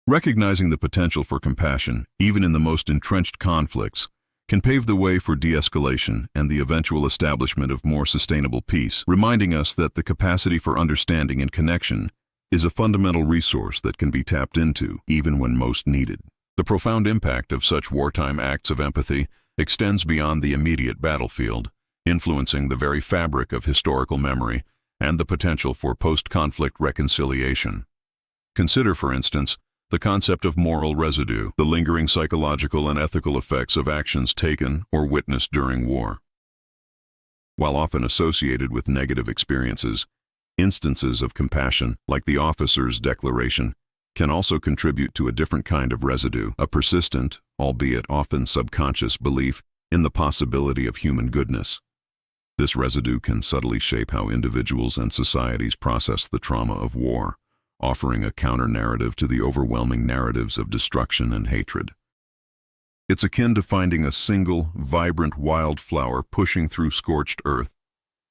Recognizing the potential for compassion, even in the most entrenched conflicts, can pave the way for de-escalation and the eventual establishment of more sustainable peace, reminding us that the capacity for understanding and connection is a fundamental resource that can be tapped into even when most needed. The profound impact of such wartime acts of empathy extends beyond the immediate battlefield, influencing the very fabric of historical memory and the potential for post-conflict reconciliation. Consider, for instance, the concept of moral residue, the lingering psychological and ethical effects of actions taken or witnessed during war. While often associated with negative experiences, instances of compassion, like the officer's declaration, can also contribute to a different kind of residue, a persistent, albeit often subconscious belief in the possibility of human goodness. This residue can subtly shape how individuals and societies process the trauma of war, offering a counter-narrative to the overwhelming narratives of destruction and hatred. It's akin to finding a single, vibrant wildflower pushing through scorched earth.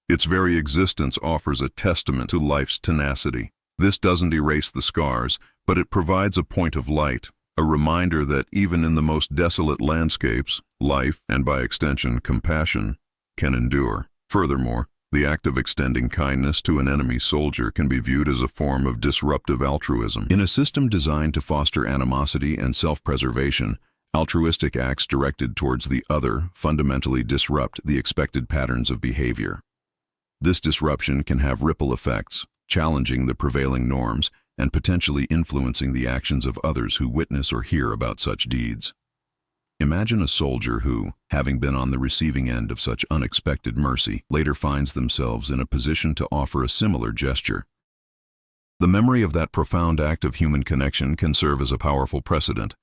Its very existence offers a testament to life's tenacity. This doesn't erase the scars, but it provides a point of light, a reminder that even in the most desolate landscapes, life, and by extension compassion, can endure. Furthermore, the act of extending kindness to an enemy soldier can be viewed as a form of disruptive altruism. In a system designed to foster animosity and self-preservation, altruistic acts directed towards the other fundamentally disrupt the expected patterns of behavior. This disruption can have ripple effects, challenging the prevailing norms and potentially influencing the actions of others who witness or hear about such deeds. Imagine a soldier who, having been on the receiving end of such unexpected mercy, later finds themselves in a position to offer a similar gesture. The memory of that profound act of human connection can serve as a powerful precedent,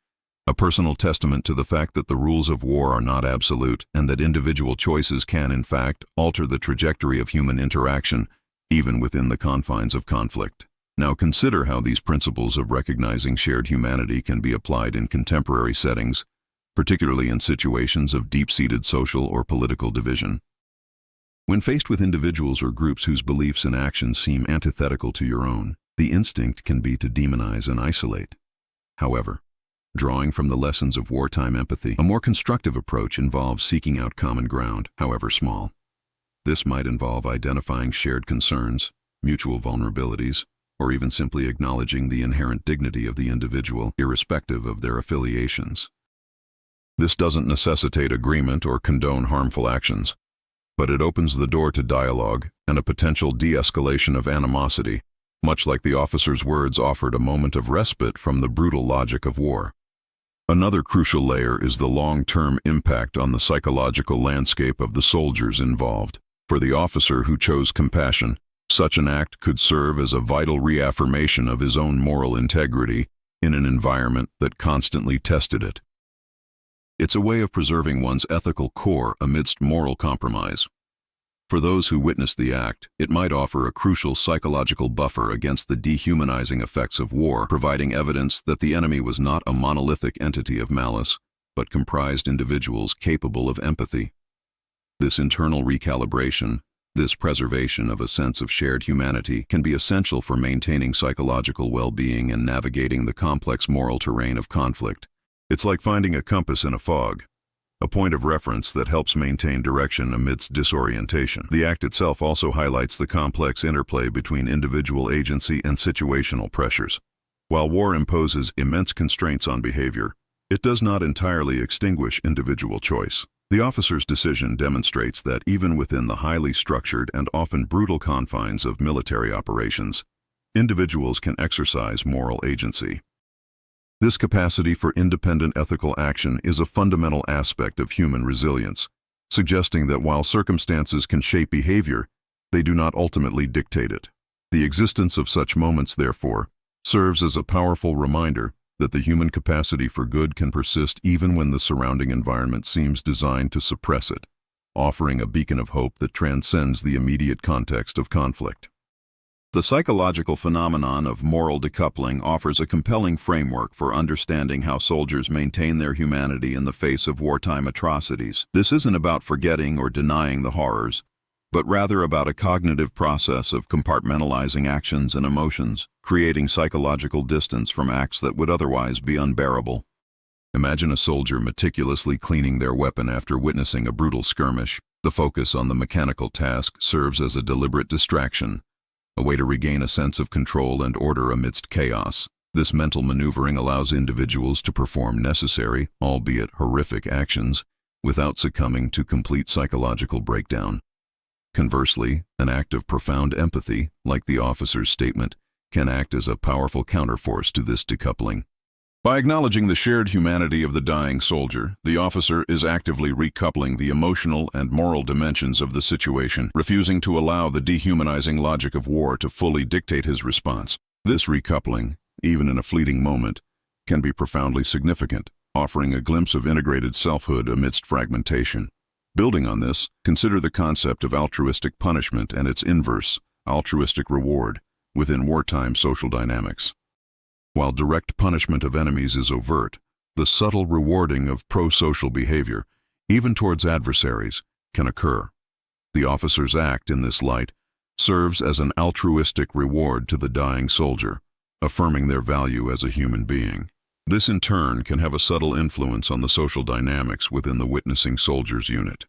a personal testament to the fact that the rules of war are not absolute and that individual choices can, in fact, alter the trajectory of human interaction, even within the confines of conflict. Now consider how these principles of recognizing shared humanity can be applied in contemporary settings, particularly in situations of deep-seated social or political division. When faced with individuals or groups whose beliefs and actions seem antithetical to your own, the instinct can be to demonize and isolate. However, drawing from the lessons of wartime empathy, a more constructive approach involves seeking out common ground, however small. This might involve identifying shared concerns, mutual vulnerabilities, or even simply acknowledging the inherent dignity of the individual, irrespective of their affiliations. This doesn't necessitate agreement or condone harmful actions, but it opens the door to dialogue and a potential de-escalation of animosity, much like the officer's words offered a moment of respite from the brutal logic of war. Another crucial layer is the long-term impact on the psychological landscape of the soldiers involved. For the officer who chose compassion, such an act could serve as a vital reaffirmation of his own moral integrity in an environment that constantly tested it. It's a way of preserving one's ethical core amidst moral compromise. For those who witness the act, it might offer a crucial psychological buffer against the dehumanizing effects of war, providing evidence that the enemy was not a monolithic entity of malice, but comprised individuals capable of empathy. This internal recalibration, This preservation of a sense of shared humanity can be essential for maintaining psychological well-being and navigating the complex moral terrain of conflict. It's like finding a compass in a fog, a point of reference that helps maintain direction amidst disorientation. The act itself also highlights the complex interplay between individual agency and situational pressures. While war imposes immense constraints on behavior, it does not entirely extinguish individual choice. The officer's decision demonstrates that even within the highly structured and often brutal confines of military operations, individuals can exercise moral agency. This capacity for independent ethical action is a fundamental aspect of human resilience, suggesting that while circumstances can shape behavior, they do not ultimately dictate it. The existence of such moments, therefore, serves as a powerful reminder that the human capacity for good can persist even when the surrounding environment seems designed to suppress it, offering a beacon of hope that transcends the immediate context of conflict. The psychological phenomenon of moral decoupling offers a compelling framework for understanding how soldiers maintain their humanity in the face of wartime atrocities. This isn't about forgetting or denying the horrors, but rather about a cognitive process of compartmentalizing actions and emotions, creating psychological distance from acts that would otherwise be unbearable. Imagine a soldier meticulously cleaning their weapon after witnessing a brutal skirmish. The focus on the mechanical task serves as a deliberate distraction, a way to regain a sense of control and order amidst chaos. This mental maneuvering allows individuals to perform necessary, albeit horrific, actions without succumbing to complete psychological breakdown. Conversely, an act of profound empathy, like the officer's statement, can act as a powerful counterforce to this decoupling. By acknowledging the shared humanity of the dying soldier, the officer is actively recoupling the emotional and moral dimensions of the situation, refusing to allow the dehumanizing logic of war to fully dictate his response. This recoupling, even in a fleeting moment, can be profoundly significant, offering a glimpse of integrated selfhood amidst fragmentation. Building on this, consider the concept of altruistic punishment and its inverse, altruistic reward, within wartime social dynamics. While direct punishment of enemies is overt, the subtle rewarding of pro-social behavior, even towards adversaries, can occur. The officer's act, in this light, serves as an altruistic reward to the dying soldier, affirming their value as a human being. This, in turn, can have a subtle influence on the social dynamics within the witnessing soldier's unit.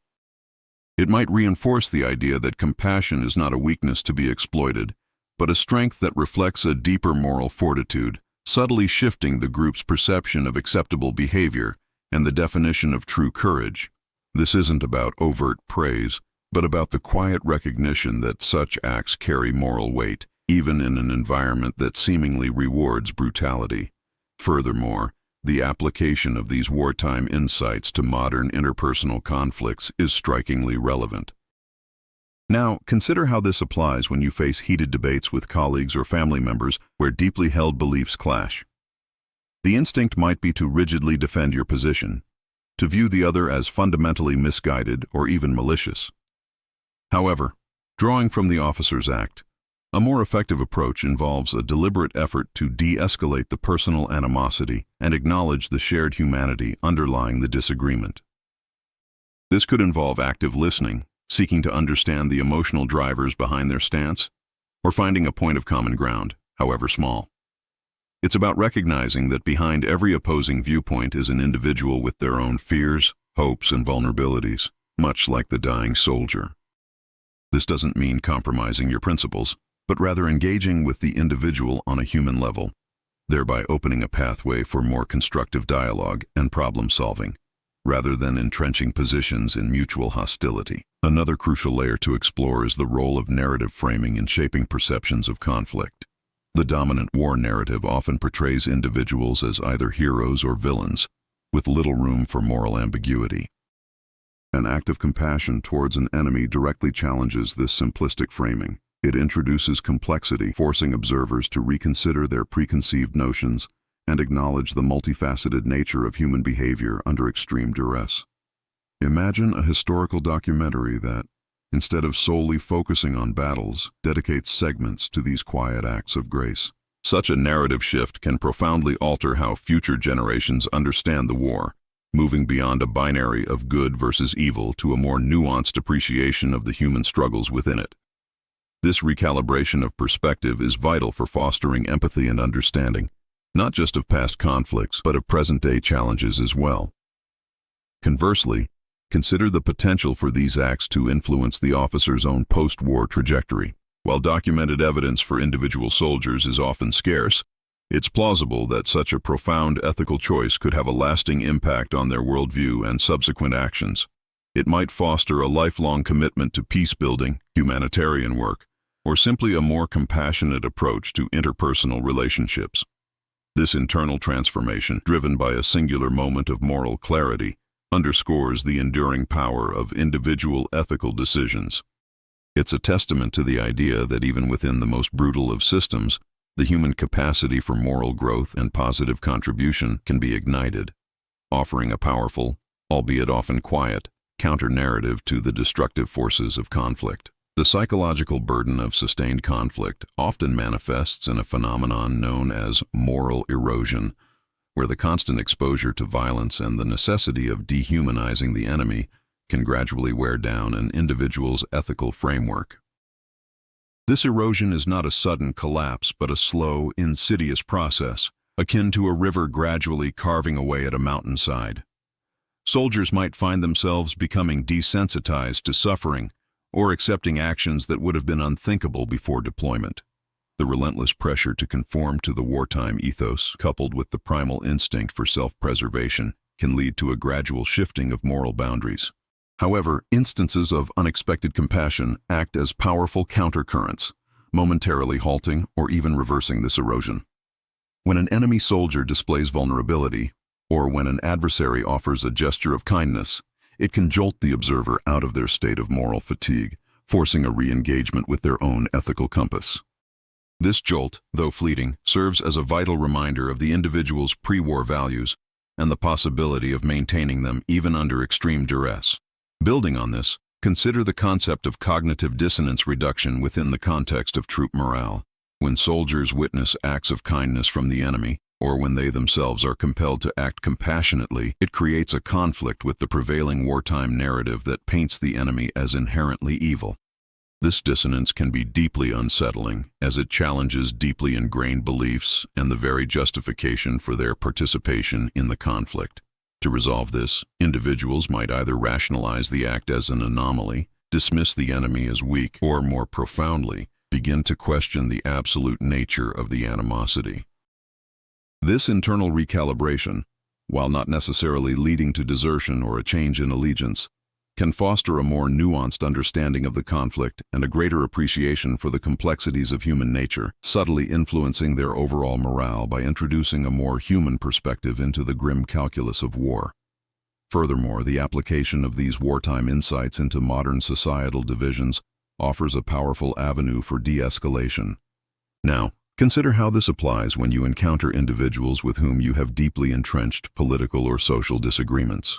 It might reinforce the idea that compassion is not a weakness to be exploited, but a strength that reflects a deeper moral fortitude, subtly shifting the group's perception of acceptable behavior and the definition of true courage. This isn't about overt praise, but about the quiet recognition that such acts carry moral weight, even in an environment that seemingly rewards brutality. Furthermore, the application of these wartime insights to modern interpersonal conflicts is strikingly relevant. Now, consider how this applies when you face heated debates with colleagues or family members where deeply held beliefs clash. The instinct might be to rigidly defend your position, to view the other as fundamentally misguided or even malicious. However, drawing from the officer's act, a more effective approach involves a deliberate effort to de-escalate the personal animosity and acknowledge the shared humanity underlying the disagreement. This could involve active listening, seeking to understand the emotional drivers behind their stance, or finding a point of common ground, however small. It's about recognizing that behind every opposing viewpoint is an individual with their own fears, hopes, and vulnerabilities, much like the dying soldier. This doesn't mean compromising your principles, but rather engaging with the individual on a human level, thereby opening a pathway for more constructive dialogue and problem-solving, rather than entrenching positions in mutual hostility. Another crucial layer to explore is the role of narrative framing in shaping perceptions of conflict. The dominant war narrative often portrays individuals as either heroes or villains, with little room for moral ambiguity. An act of compassion towards an enemy directly challenges this simplistic framing. It introduces complexity, forcing observers to reconsider their preconceived notions and acknowledge the multifaceted nature of human behavior under extreme duress. Imagine a historical documentary that, instead of solely focusing on battles, dedicates segments to these quiet acts of grace. Such a narrative shift can profoundly alter how future generations understand the war, moving beyond a binary of good versus evil to a more nuanced appreciation of the human struggles within it. This recalibration of perspective is vital for fostering empathy and understanding, not just of past conflicts, but of present-day challenges as well. Conversely, consider the potential for these acts to influence the officer's own post-war trajectory. While documented evidence for individual soldiers is often scarce, it's plausible that such a profound ethical choice could have a lasting impact on their worldview and subsequent actions. It might foster a lifelong commitment to peace-building, humanitarian work, or simply a more compassionate approach to interpersonal relationships. This internal transformation, driven by a singular moment of moral clarity, underscores the enduring power of individual ethical decisions. It's a testament to the idea that even within the most brutal of systems, the human capacity for moral growth and positive contribution can be ignited, offering a powerful, albeit often quiet, counter-narrative to the destructive forces of conflict. The psychological burden of sustained conflict often manifests in a phenomenon known as moral erosion, where the constant exposure to violence and the necessity of dehumanizing the enemy can gradually wear down an individual's ethical framework. This erosion is not a sudden collapse, but a slow, insidious process, akin to a river gradually carving away at a mountainside. Soldiers might find themselves becoming desensitized to suffering, or accepting actions that would have been unthinkable before deployment. The relentless pressure to conform to the wartime ethos, coupled with the primal instinct for self-preservation, can lead to a gradual shifting of moral boundaries. However, instances of unexpected compassion act as powerful countercurrents, momentarily halting or even reversing this erosion. When an enemy soldier displays vulnerability, or when an adversary offers a gesture of kindness, it can jolt the observer out of their state of moral fatigue, forcing a re-engagement with their own ethical compass. This jolt, though fleeting, serves as a vital reminder of the individual's pre-war values and the possibility of maintaining them even under extreme duress. Building on this, consider the concept of cognitive dissonance reduction within the context of troop morale. When soldiers witness acts of kindness from the enemy, or when they themselves are compelled to act compassionately, it creates a conflict with the prevailing wartime narrative that paints the enemy as inherently evil. This dissonance can be deeply unsettling, as it challenges deeply ingrained beliefs and the very justification for their participation in the conflict. To resolve this, individuals might either rationalize the act as an anomaly, dismiss the enemy as weak, or more profoundly, begin to question the absolute nature of the animosity. This internal recalibration, while not necessarily leading to desertion or a change in allegiance, can foster a more nuanced understanding of the conflict and a greater appreciation for the complexities of human nature, subtly influencing their overall morale by introducing a more human perspective into the grim calculus of war. Furthermore, the application of these wartime insights into modern societal divisions offers a powerful avenue for de-escalation. Now, consider how this applies when you encounter individuals with whom you have deeply entrenched political or social disagreements.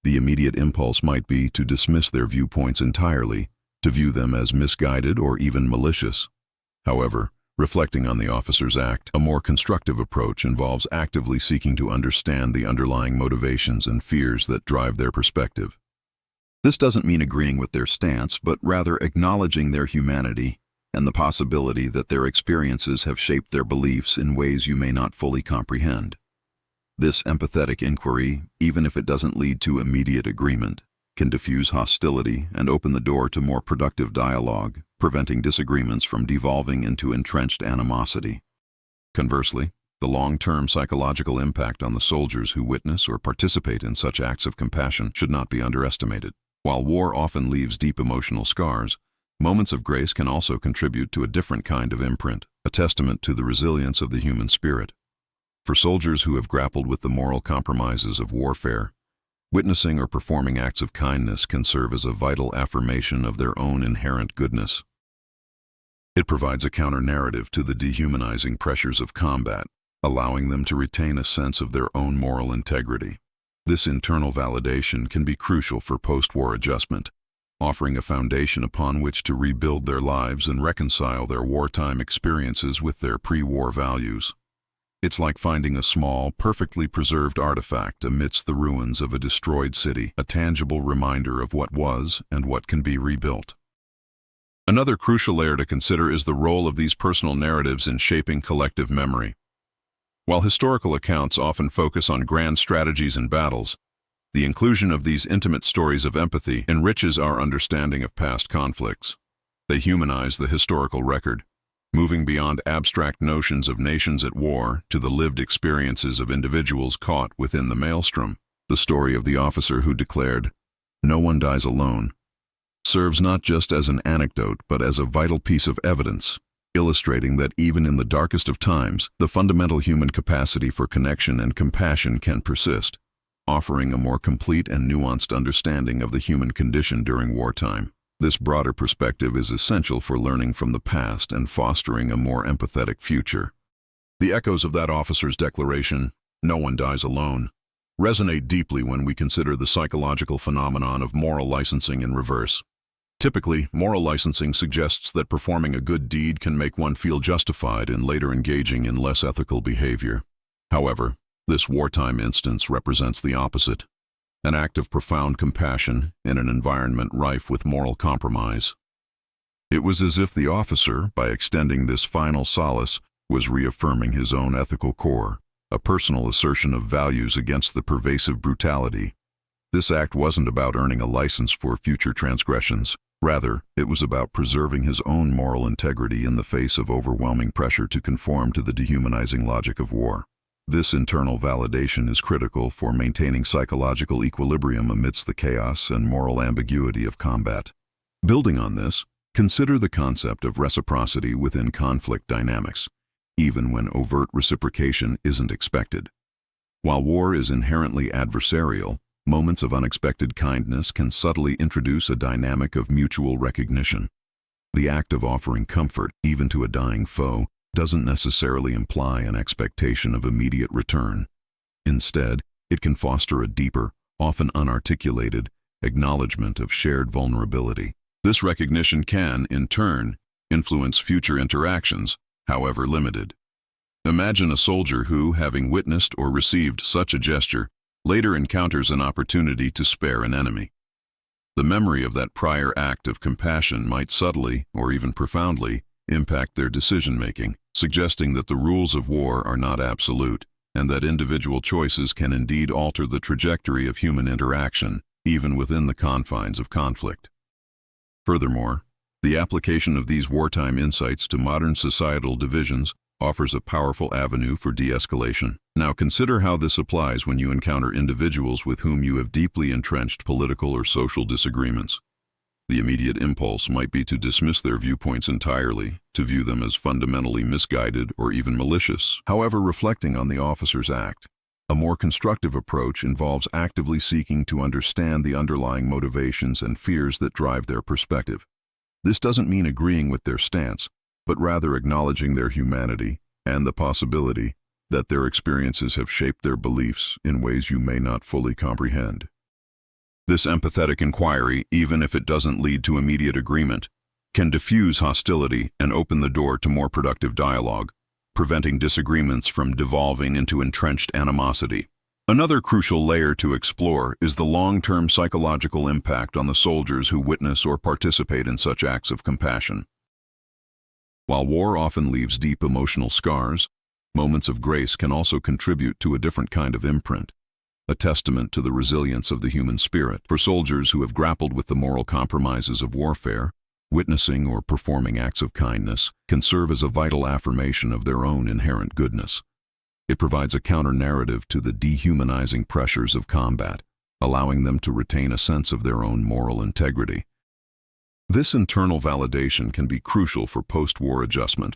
The immediate impulse might be to dismiss their viewpoints entirely, to view them as misguided or even malicious. However, reflecting on the officer's act, a more constructive approach involves actively seeking to understand the underlying motivations and fears that drive their perspective. This doesn't mean agreeing with their stance, but rather acknowledging their humanity and the possibility that their experiences have shaped their beliefs in ways you may not fully comprehend. This empathetic inquiry, even if it doesn't lead to immediate agreement, can diffuse hostility and open the door to more productive dialogue, preventing disagreements from devolving into entrenched animosity. Conversely, the long-term psychological impact on the soldiers who witness or participate in such acts of compassion should not be underestimated. While war often leaves deep emotional scars, moments of grace can also contribute to a different kind of imprint, a testament to the resilience of the human spirit. For soldiers who have grappled with the moral compromises of warfare, witnessing or performing acts of kindness can serve as a vital affirmation of their own inherent goodness. It provides a counter-narrative to the dehumanizing pressures of combat, allowing them to retain a sense of their own moral integrity. This internal validation can be crucial for post-war adjustment, offering a foundation upon which to rebuild their lives and reconcile their wartime experiences with their pre-war values. It's like finding a small, perfectly preserved artifact amidst the ruins of a destroyed city, a tangible reminder of what was and what can be rebuilt. Another crucial layer to consider is the role of these personal narratives in shaping collective memory. While historical accounts often focus on grand strategies and battles, the inclusion of these intimate stories of empathy enriches our understanding of past conflicts. They humanize the historical record, moving beyond abstract notions of nations at war to the lived experiences of individuals caught within the maelstrom. The story of the officer who declared, "No one dies alone," serves not just as an anecdote but as a vital piece of evidence, illustrating that even in the darkest of times, the fundamental human capacity for connection and compassion can persist, offering a more complete and nuanced understanding of the human condition during wartime. This broader perspective is essential for learning from the past and fostering a more empathetic future. The echoes of that officer's declaration, "No one dies alone," resonate deeply when we consider the psychological phenomenon of moral licensing in reverse. Typically, moral licensing suggests that performing a good deed can make one feel justified in later engaging in less ethical behavior. However, this wartime instance represents the opposite, an act of profound compassion in an environment rife with moral compromise. It was as if the officer, by extending this final solace, was reaffirming his own ethical core, a personal assertion of values against the pervasive brutality. This act wasn't about earning a license for future transgressions. Rather, it was about preserving his own moral integrity in the face of overwhelming pressure to conform to the dehumanizing logic of war. This internal validation is critical for maintaining psychological equilibrium amidst the chaos and moral ambiguity of combat. Building on this, consider the concept of reciprocity within conflict dynamics, even when overt reciprocation isn't expected. While war is inherently adversarial, moments of unexpected kindness can subtly introduce a dynamic of mutual recognition. The act of offering comfort, even to a dying foe, doesn't necessarily imply an expectation of immediate return. Instead, it can foster a deeper, often unarticulated, acknowledgement of shared vulnerability. This recognition can, in turn, influence future interactions, however limited. Imagine a soldier who, having witnessed or received such a gesture, later encounters an opportunity to spare an enemy. The memory of that prior act of compassion might subtly, or even profoundly, impact their decision-making, suggesting that the rules of war are not absolute, and that individual choices can indeed alter the trajectory of human interaction, even within the confines of conflict. Furthermore, the application of these wartime insights to modern societal divisions offers a powerful avenue for de-escalation. Now consider how this applies when you encounter individuals with whom you have deeply entrenched political or social disagreements. The immediate impulse might be to dismiss their viewpoints entirely, to view them as fundamentally misguided or even malicious. However, reflecting on the officer's act, a more constructive approach involves actively seeking to understand the underlying motivations and fears that drive their perspective. This doesn't mean agreeing with their stance, but rather acknowledging their humanity and the possibility that their experiences have shaped their beliefs in ways you may not fully comprehend. This empathetic inquiry, even if it doesn't lead to immediate agreement, can diffuse hostility and open the door to more productive dialogue, preventing disagreements from devolving into entrenched animosity. Another crucial layer to explore is the long-term psychological impact on the soldiers who witness or participate in such acts of compassion. While war often leaves deep emotional scars, moments of grace can also contribute to a different kind of imprint, a testament to the resilience of the human spirit. For soldiers who have grappled with the moral compromises of warfare, witnessing or performing acts of kindness can serve as a vital affirmation of their own inherent goodness. It provides a counter-narrative to the dehumanizing pressures of combat, allowing them to retain a sense of their own moral integrity. This internal validation can be crucial for post-war adjustment,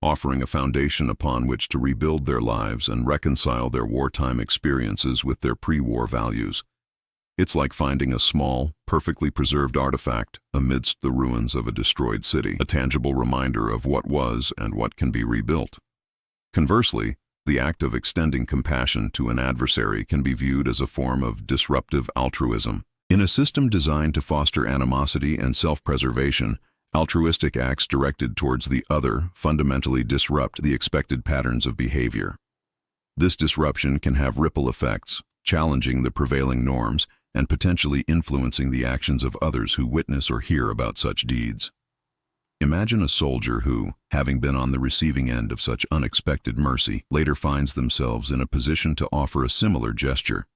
offering a foundation upon which to rebuild their lives and reconcile their wartime experiences with their pre-war values. It's like finding a small, perfectly preserved artifact amidst the ruins of a destroyed city, a tangible reminder of what was and what can be rebuilt. Conversely, the act of extending compassion to an adversary can be viewed as a form of disruptive altruism. In a system designed to foster animosity and self-preservation, altruistic acts directed towards the other fundamentally disrupt the expected patterns of behavior. This disruption can have ripple effects, challenging the prevailing norms and potentially influencing the actions of others who witness or hear about such deeds. Imagine a soldier who, having been on the receiving end of such unexpected mercy, later finds themselves in a position to offer a similar gesture.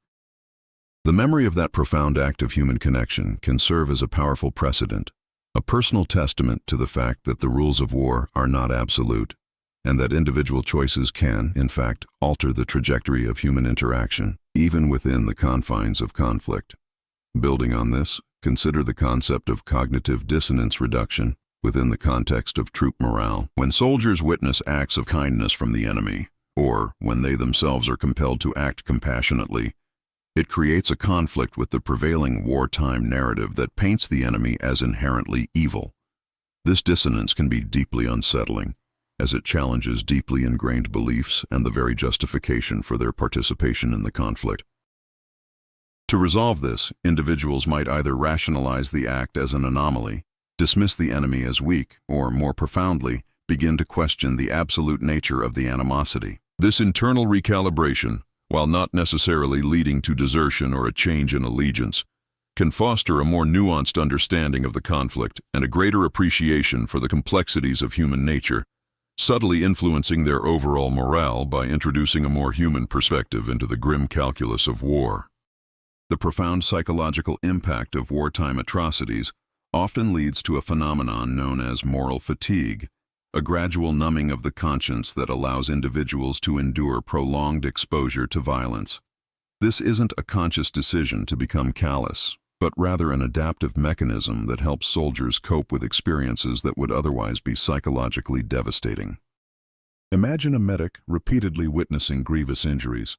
The memory of that profound act of human connection can serve as a powerful precedent, a personal testament to the fact that the rules of war are not absolute, and that individual choices can, in fact, alter the trajectory of human interaction, even within the confines of conflict. Building on this, consider the concept of cognitive dissonance reduction within the context of troop morale. When soldiers witness acts of kindness from the enemy, or when they themselves are compelled to act compassionately, it creates a conflict with the prevailing wartime narrative that paints the enemy as inherently evil. This dissonance can be deeply unsettling, as it challenges deeply ingrained beliefs and the very justification for their participation in the conflict. To resolve this, individuals might either rationalize the act as an anomaly, dismiss the enemy as weak, or, more profoundly, begin to question the absolute nature of the animosity. This internal recalibration, while not necessarily leading to desertion or a change in allegiance, can foster a more nuanced understanding of the conflict and a greater appreciation for the complexities of human nature, subtly influencing their overall morale by introducing a more human perspective into the grim calculus of war. The profound psychological impact of wartime atrocities often leads to a phenomenon known as moral fatigue, a gradual numbing of the conscience that allows individuals to endure prolonged exposure to violence. This isn't a conscious decision to become callous, but rather an adaptive mechanism that helps soldiers cope with experiences that would otherwise be psychologically devastating. Imagine a medic repeatedly witnessing grievous injuries.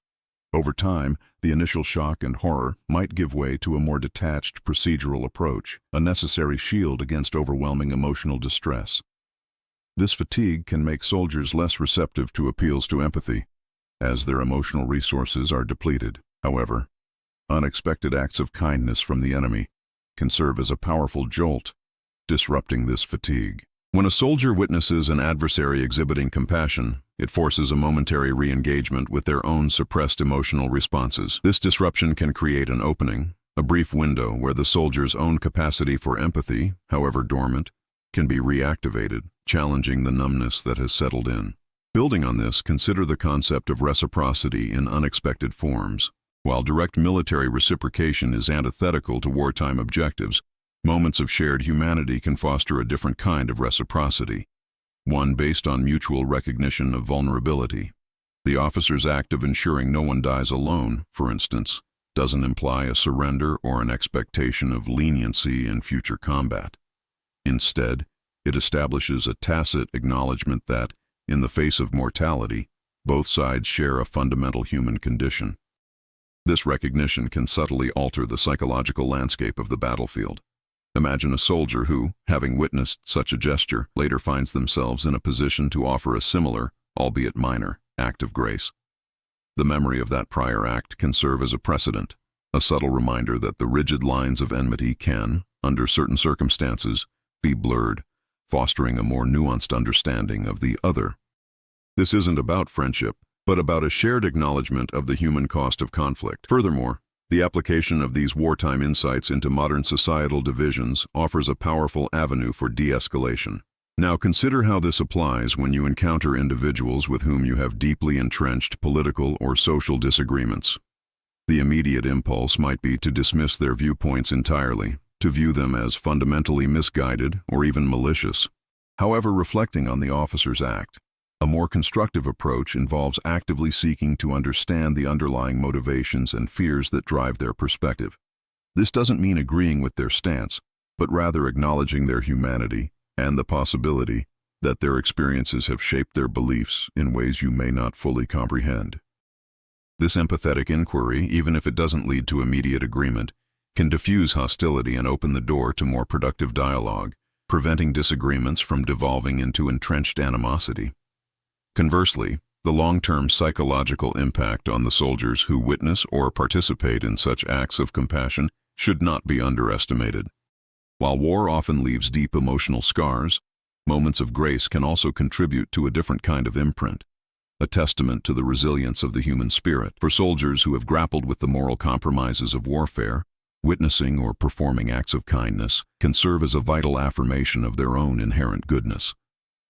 Over time, the initial shock and horror might give way to a more detached procedural approach, a necessary shield against overwhelming emotional distress. This fatigue can make soldiers less receptive to appeals to empathy, as their emotional resources are depleted. However, unexpected acts of kindness from the enemy can serve as a powerful jolt, disrupting this fatigue. When a soldier witnesses an adversary exhibiting compassion, it forces a momentary re-engagement with their own suppressed emotional responses. This disruption can create an opening, a brief window where the soldier's own capacity for empathy, however dormant, can be reactivated, challenging the numbness that has settled in. Building on this, consider the concept of reciprocity in unexpected forms. While direct military reciprocation is antithetical to wartime objectives, moments of shared humanity can foster a different kind of reciprocity, one based on mutual recognition of vulnerability. The officer's act of ensuring no one dies alone, for instance, doesn't imply a surrender or an expectation of leniency in future combat. Instead, it establishes a tacit acknowledgement that, in the face of mortality, both sides share a fundamental human condition. This recognition can subtly alter the psychological landscape of the battlefield. Imagine a soldier who, having witnessed such a gesture, later finds themselves in a position to offer a similar, albeit minor, act of grace. The memory of that prior act can serve as a precedent, a subtle reminder that the rigid lines of enmity can, under certain circumstances, be blurred, fostering a more nuanced understanding of the other. This isn't about friendship, but about a shared acknowledgement of the human cost of conflict. Furthermore, the application of these wartime insights into modern societal divisions offers a powerful avenue for de-escalation. Now consider how this applies when you encounter individuals with whom you have deeply entrenched political or social disagreements. The immediate impulse might be to dismiss their viewpoints entirely, to view them as fundamentally misguided or even malicious. However, reflecting on the officer's act, a more constructive approach involves actively seeking to understand the underlying motivations and fears that drive their perspective. This doesn't mean agreeing with their stance, but rather acknowledging their humanity and the possibility that their experiences have shaped their beliefs in ways you may not fully comprehend. This empathetic inquiry, even if it doesn't lead to immediate agreement, can diffuse hostility and open the door to more productive dialogue, preventing disagreements from devolving into entrenched animosity. Conversely, the long-term psychological impact on the soldiers who witness or participate in such acts of compassion should not be underestimated. While war often leaves deep emotional scars, moments of grace can also contribute to a different kind of imprint. a testament to the resilience of the human spirit. For soldiers who have grappled with the moral compromises of warfare, witnessing or performing acts of kindness can serve as a vital affirmation of their own inherent goodness.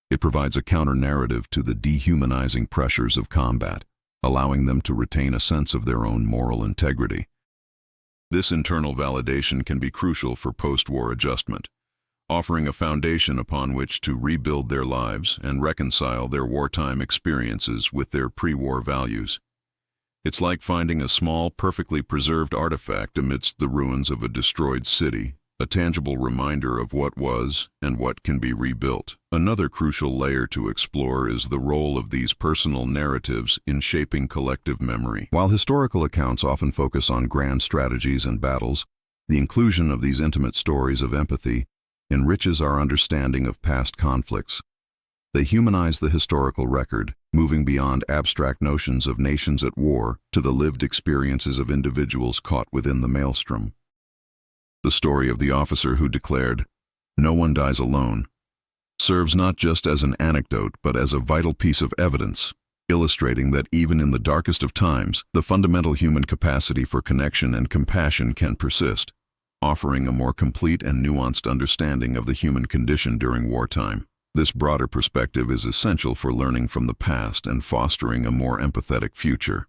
It provides a counter-narrative to the dehumanizing pressures of combat, allowing them to retain a sense of their own moral integrity. This internal validation can be crucial for post-war adjustment, offering a foundation upon which to rebuild their lives and reconcile their wartime experiences with their pre-war values. It's like finding a small, perfectly preserved artifact amidst the ruins of a destroyed city, a tangible reminder of what was and what can be rebuilt. Another crucial layer to explore is the role of these personal narratives in shaping collective memory. While historical accounts often focus on grand strategies and battles, the inclusion of these intimate stories of empathy enriches our understanding of past conflicts. They humanize the historical record, moving beyond abstract notions of nations at war to the lived experiences of individuals caught within the maelstrom. The story of the officer who declared, "No one dies alone," serves not just as an anecdote but as a vital piece of evidence, illustrating that even in the darkest of times, the fundamental human capacity for connection and compassion can persist, offering a more complete and nuanced understanding of the human condition during wartime. This broader perspective is essential for learning from the past and fostering a more empathetic future.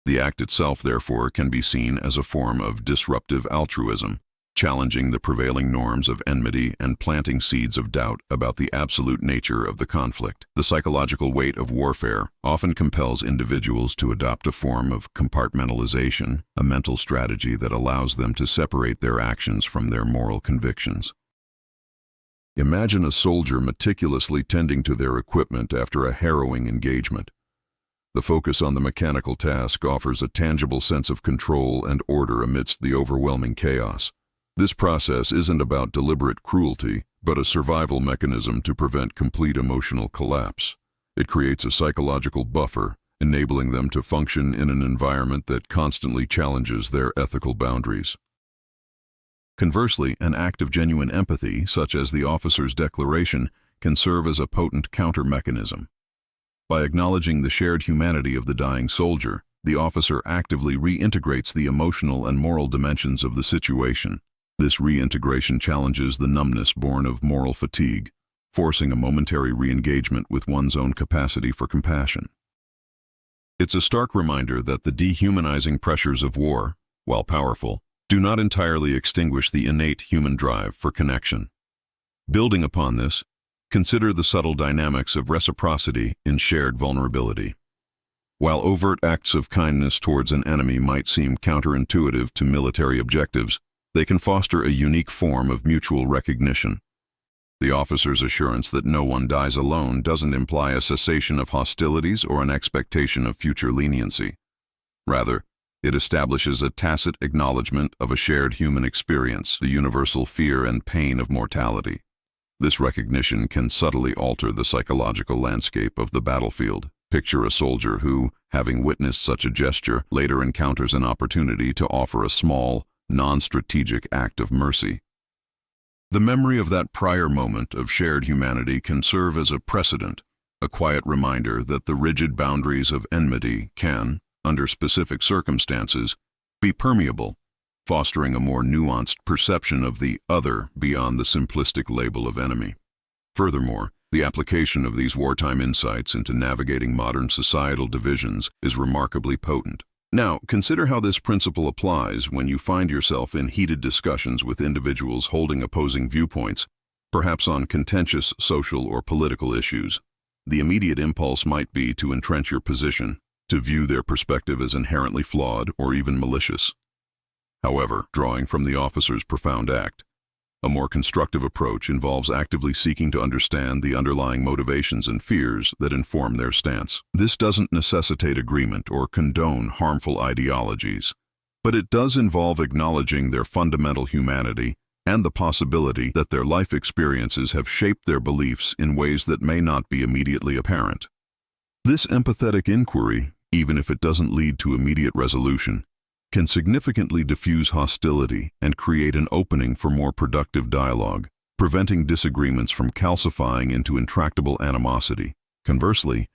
The act itself, therefore, can be seen as a form of disruptive altruism, challenging the prevailing norms of enmity and planting seeds of doubt about the absolute nature of the conflict. The psychological weight of warfare often compels individuals to adopt a form of compartmentalization, a mental strategy that allows them to separate their actions from their moral convictions. Imagine a soldier meticulously tending to their equipment after a harrowing engagement. The focus on the mechanical task offers a tangible sense of control and order amidst the overwhelming chaos. This process isn't about deliberate cruelty, but a survival mechanism to prevent complete emotional collapse. It creates a psychological buffer, enabling them to function in an environment that constantly challenges their ethical boundaries. Conversely, an act of genuine empathy, such as the officer's declaration, can serve as a potent counter-mechanism. By acknowledging the shared humanity of the dying soldier, the officer actively reintegrates the emotional and moral dimensions of the situation. This reintegration challenges the numbness born of moral fatigue, forcing a momentary re-engagement with one's own capacity for compassion. It's a stark reminder that the dehumanizing pressures of war, while powerful, do not entirely extinguish the innate human drive for connection. Building upon this, consider the subtle dynamics of reciprocity in shared vulnerability. While overt acts of kindness towards an enemy might seem counterintuitive to military objectives, they can foster a unique form of mutual recognition. The officer's assurance that no one dies alone doesn't imply a cessation of hostilities or an expectation of future leniency. Rather, it establishes a tacit acknowledgement of a shared human experience, the universal fear and pain of mortality. This recognition can subtly alter the psychological landscape of the battlefield. Picture a soldier who, having witnessed such a gesture, later encounters an opportunity to offer a small, non-strategic act of mercy. The memory of that prior moment of shared humanity can serve as a precedent, a quiet reminder that the rigid boundaries of enmity can, under specific circumstances, be permeable, fostering a more nuanced perception of the other beyond the simplistic label of enemy. Furthermore, the application of these wartime insights into navigating modern societal divisions is remarkably potent. Now, consider how this principle applies when you find yourself in heated discussions with individuals holding opposing viewpoints, perhaps on contentious social or political issues. The immediate impulse might be to entrench your position, to view their perspective as inherently flawed or even malicious. However, drawing from the officer's profound act, a more constructive approach involves actively seeking to understand the underlying motivations and fears that inform their stance. This doesn't necessitate agreement or condone harmful ideologies, but it does involve acknowledging their fundamental humanity and the possibility that their life experiences have shaped their beliefs in ways that may not be immediately apparent. This empathetic inquiry, even if it doesn't lead to immediate resolution, can significantly diffuse hostility and create an opening for more productive dialogue, preventing disagreements from calcifying into intractable animosity. Conversely,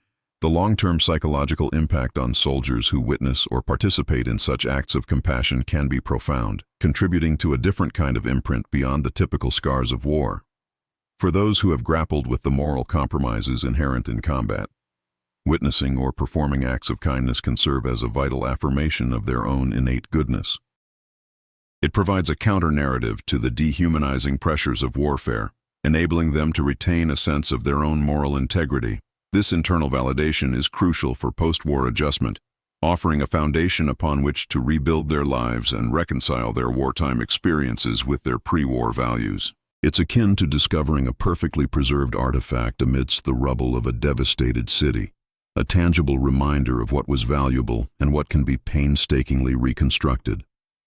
The long-term psychological impact on soldiers who witness or participate in such acts of compassion can be profound, contributing to a different kind of imprint beyond the typical scars of war. For those who have grappled with the moral compromises inherent in combat, witnessing or performing acts of kindness can serve as a vital affirmation of their own innate goodness. It provides a counter-narrative to the dehumanizing pressures of warfare, enabling them to retain a sense of their own moral integrity. This internal validation is crucial for post-war adjustment, offering a foundation upon which to rebuild their lives and reconcile their wartime experiences with their pre-war values. It's akin to discovering a perfectly preserved artifact amidst the rubble of a devastated city, a tangible reminder of what was valuable and what can be painstakingly reconstructed.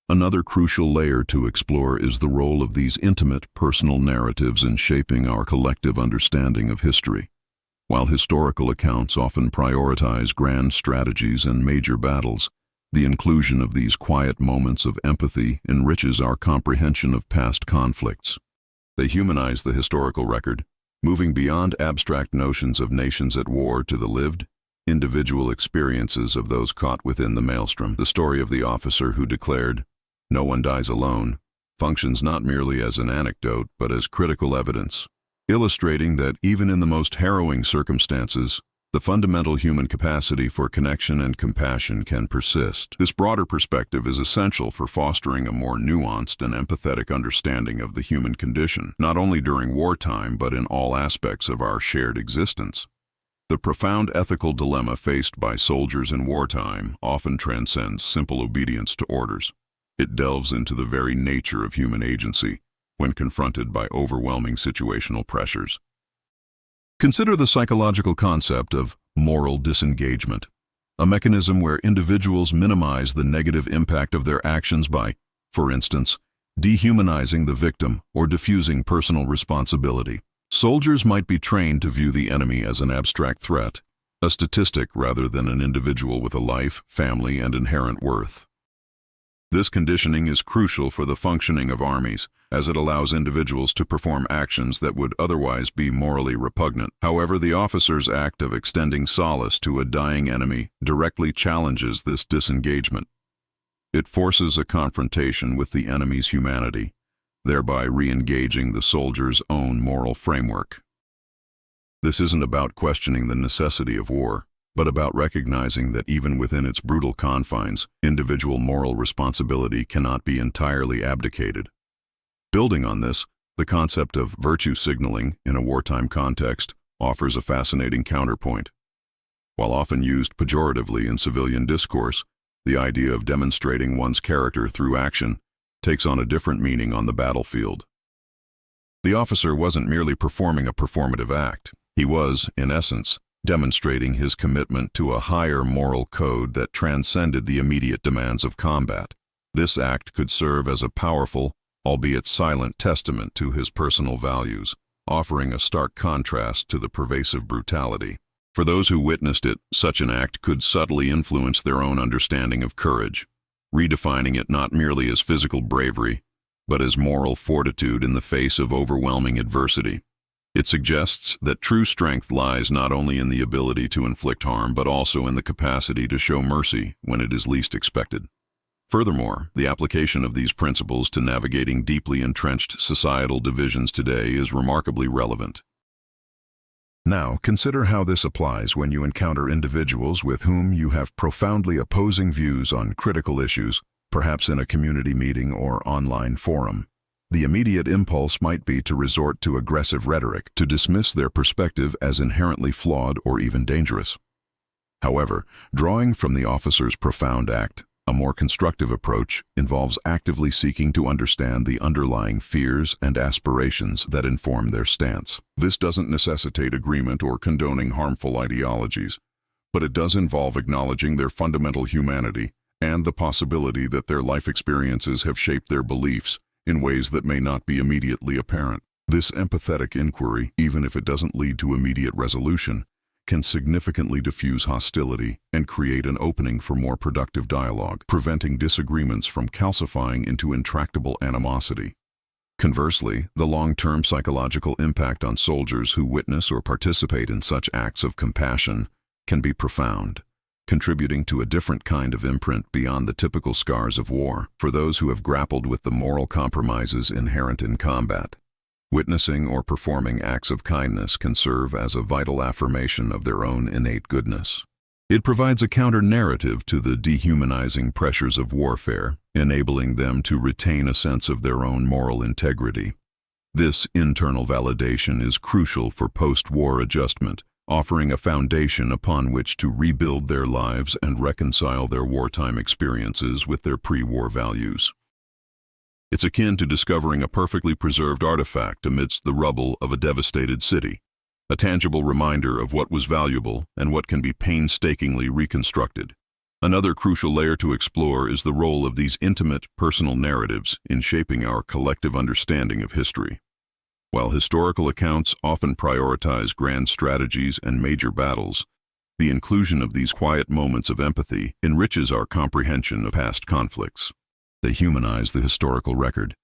Another crucial layer to explore is the role of these intimate, personal narratives in shaping our collective understanding of history. While historical accounts often prioritize grand strategies and major battles, the inclusion of these quiet moments of empathy enriches our comprehension of past conflicts. They humanize the historical record, moving beyond abstract notions of nations at war to the lived, individual experiences of those caught within the maelstrom. The story of the officer who declared, "No one dies alone," functions not merely as an anecdote but as critical evidence, illustrating that even in the most harrowing circumstances, the fundamental human capacity for connection and compassion can persist. This broader perspective is essential for fostering a more nuanced and empathetic understanding of the human condition, not only during wartime but in all aspects of our shared existence. The profound ethical dilemma faced by soldiers in wartime often transcends simple obedience to orders. It delves into the very nature of human agency when confronted by overwhelming situational pressures. Consider the psychological concept of moral disengagement, a mechanism where individuals minimize the negative impact of their actions by, for instance, dehumanizing the victim or diffusing personal responsibility. Soldiers might be trained to view the enemy as an abstract threat, a statistic rather than an individual with a life, family, and inherent worth. This conditioning is crucial for the functioning of armies, as it allows individuals to perform actions that would otherwise be morally repugnant. However, the officer's act of extending solace to a dying enemy directly challenges this disengagement. It forces a confrontation with the enemy's humanity, thereby re-engaging the soldier's own moral framework. This isn't about questioning the necessity of war, but about recognizing that even within its brutal confines, individual moral responsibility cannot be entirely abdicated. Building on this, the concept of virtue signaling in a wartime context offers a fascinating counterpoint. While often used pejoratively in civilian discourse, the idea of demonstrating one's character through action takes on a different meaning on the battlefield. The officer wasn't merely performing a performative act. He was, in essence, demonstrating his commitment to a higher moral code that transcended the immediate demands of combat. This act could serve as a powerful, albeit silent, testament to his personal values, offering a stark contrast to the pervasive brutality. For those who witnessed it, such an act could subtly influence their own understanding of courage, redefining it not merely as physical bravery, but as moral fortitude in the face of overwhelming adversity. It suggests that true strength lies not only in the ability to inflict harm, but also in the capacity to show mercy when it is least expected. Furthermore, the application of these principles to navigating deeply entrenched societal divisions today is remarkably relevant. Now, consider how this applies when you encounter individuals with whom you have profoundly opposing views on critical issues, perhaps in a community meeting or online forum. The immediate impulse might be to resort to aggressive rhetoric, to dismiss their perspective as inherently flawed or even dangerous. However, drawing from the officer's profound act, a more constructive approach involves actively seeking to understand the underlying fears and aspirations that inform their stance. This doesn't necessitate agreement or condoning harmful ideologies, but it does involve acknowledging their fundamental humanity and the possibility that their life experiences have shaped their beliefs in ways that may not be immediately apparent. This empathetic inquiry, even if it doesn't lead to immediate resolution, can significantly diffuse hostility and create an opening for more productive dialogue, preventing disagreements from calcifying into intractable animosity. Conversely, the long-term psychological impact on soldiers who witness or participate in such acts of compassion can be profound, contributing to a different kind of imprint beyond the typical scars of war for those who have grappled with the moral compromises inherent in combat. Witnessing or performing acts of kindness can serve as a vital affirmation of their own innate goodness. It provides a counter-narrative to the dehumanizing pressures of warfare, enabling them to retain a sense of their own moral integrity. This internal validation is crucial for post-war adjustment, offering a foundation upon which to rebuild their lives and reconcile their wartime experiences with their pre-war values. It's akin to discovering a perfectly preserved artifact amidst the rubble of a devastated city, a tangible reminder of what was valuable and what can be painstakingly reconstructed. Another crucial layer to explore is the role of these intimate, personal narratives in shaping our collective understanding of history. While historical accounts often prioritize grand strategies and major battles, the inclusion of these quiet moments of empathy enriches our comprehension of past conflicts. They humanize the historical record,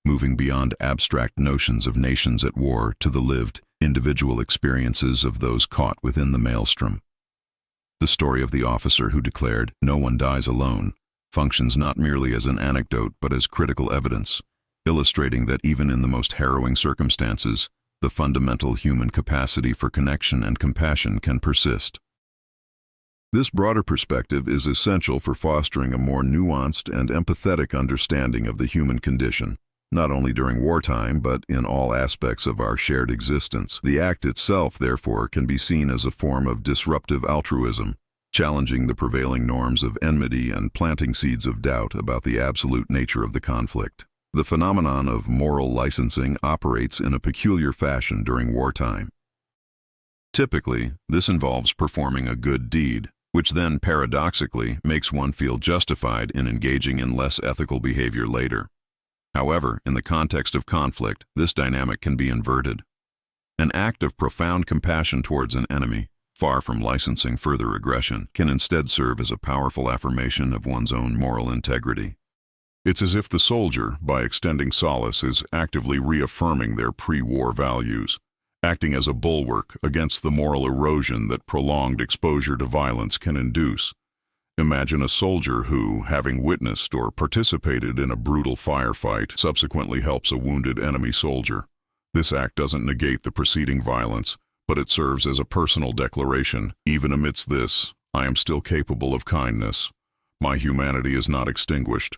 moving beyond abstract notions of nations at war to the lived, individual experiences of those caught within the maelstrom. The story of the officer who declared, "No one dies alone," functions not merely as an anecdote but as critical evidence, illustrating that even in the most harrowing circumstances, the fundamental human capacity for connection and compassion can persist. This broader perspective is essential for fostering a more nuanced and empathetic understanding of the human condition, not only during wartime but in all aspects of our shared existence. The act itself, therefore, can be seen as a form of disruptive altruism, challenging the prevailing norms of enmity and planting seeds of doubt about the absolute nature of the conflict. The phenomenon of moral licensing operates in a peculiar fashion during wartime. Typically, this involves performing a good deed, which then paradoxically makes one feel justified in engaging in less ethical behavior later. However, in the context of conflict, this dynamic can be inverted. An act of profound compassion towards an enemy, far from licensing further aggression, can instead serve as a powerful affirmation of one's own moral integrity. It's as if the soldier, by extending solace, is actively reaffirming their pre-war values, acting as a bulwark against the moral erosion that prolonged exposure to violence can induce. Imagine a soldier who, having witnessed or participated in a brutal firefight, subsequently helps a wounded enemy soldier. This act doesn't negate the preceding violence, but it serves as a personal declaration. Even amidst this, I am still capable of kindness. My humanity is not extinguished.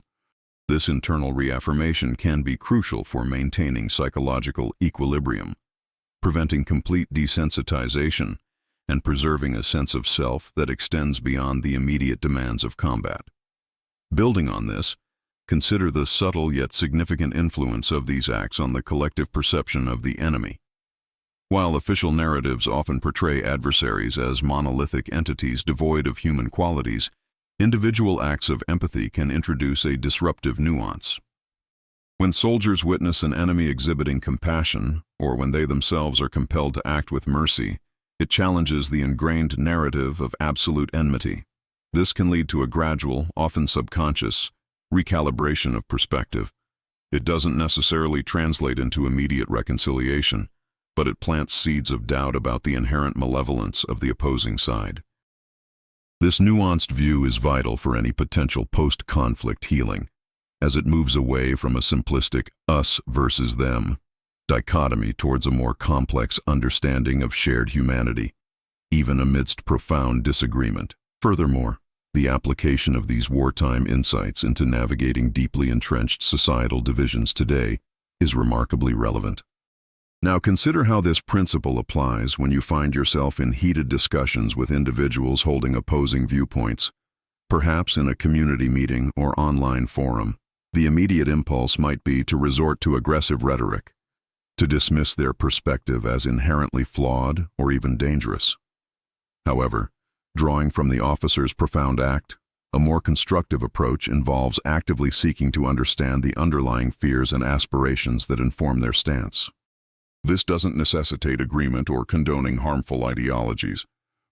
This internal reaffirmation can be crucial for maintaining psychological equilibrium, preventing complete desensitization, and preserving a sense of self that extends beyond the immediate demands of combat. Building on this, consider the subtle yet significant influence of these acts on the collective perception of the enemy. While official narratives often portray adversaries as monolithic entities devoid of human qualities, individual acts of empathy can introduce a disruptive nuance. When soldiers witness an enemy exhibiting compassion, or when they themselves are compelled to act with mercy, it challenges the ingrained narrative of absolute enmity. This can lead to a gradual, often subconscious, recalibration of perspective. It doesn't necessarily translate into immediate reconciliation, but it plants seeds of doubt about the inherent malevolence of the opposing side. This nuanced view is vital for any potential post-conflict healing, as it moves away from a simplistic us versus them dichotomy towards a more complex understanding of shared humanity, even amidst profound disagreement. Furthermore, the application of these wartime insights into navigating deeply entrenched societal divisions today is remarkably relevant. Now consider how this principle applies when you find yourself in heated discussions with individuals holding opposing viewpoints, perhaps in a community meeting or online forum. The immediate impulse might be to resort to aggressive rhetoric, to dismiss their perspective as inherently flawed or even dangerous. However, drawing from the officer's profound act, a more constructive approach involves actively seeking to understand the underlying fears and aspirations that inform their stance. This doesn't necessitate agreement or condoning harmful ideologies,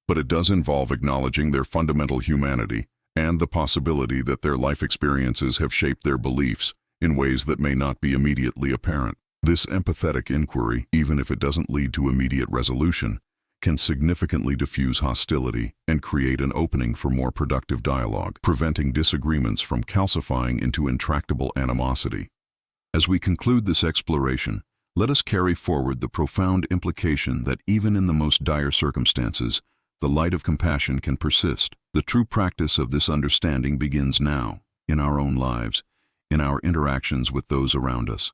but it does involve acknowledging their fundamental humanity and the possibility that their life experiences have shaped their beliefs in ways that may not be immediately apparent. This empathetic inquiry, even if it doesn't lead to immediate resolution, can significantly diffuse hostility and create an opening for more productive dialogue, preventing disagreements from calcifying into intractable animosity. As we conclude this exploration, let us carry forward the profound implication that even in the most dire circumstances, the light of compassion can persist. The true practice of this understanding begins now, in our own lives, in our interactions with those around us.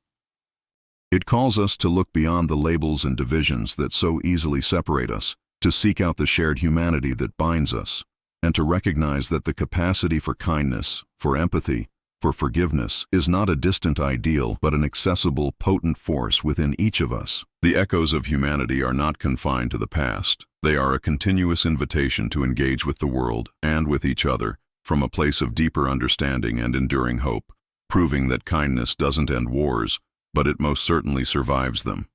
It calls us to look beyond the labels and divisions that so easily separate us, to seek out the shared humanity that binds us, and to recognize that the capacity for kindness, for empathy, for forgiveness is not a distant ideal but an accessible, potent force within each of us. The echoes of humanity are not confined to the past. They are a continuous invitation to engage with the world and with each other from a place of deeper understanding and enduring hope, proving that kindness doesn't end wars, but it most certainly survives them.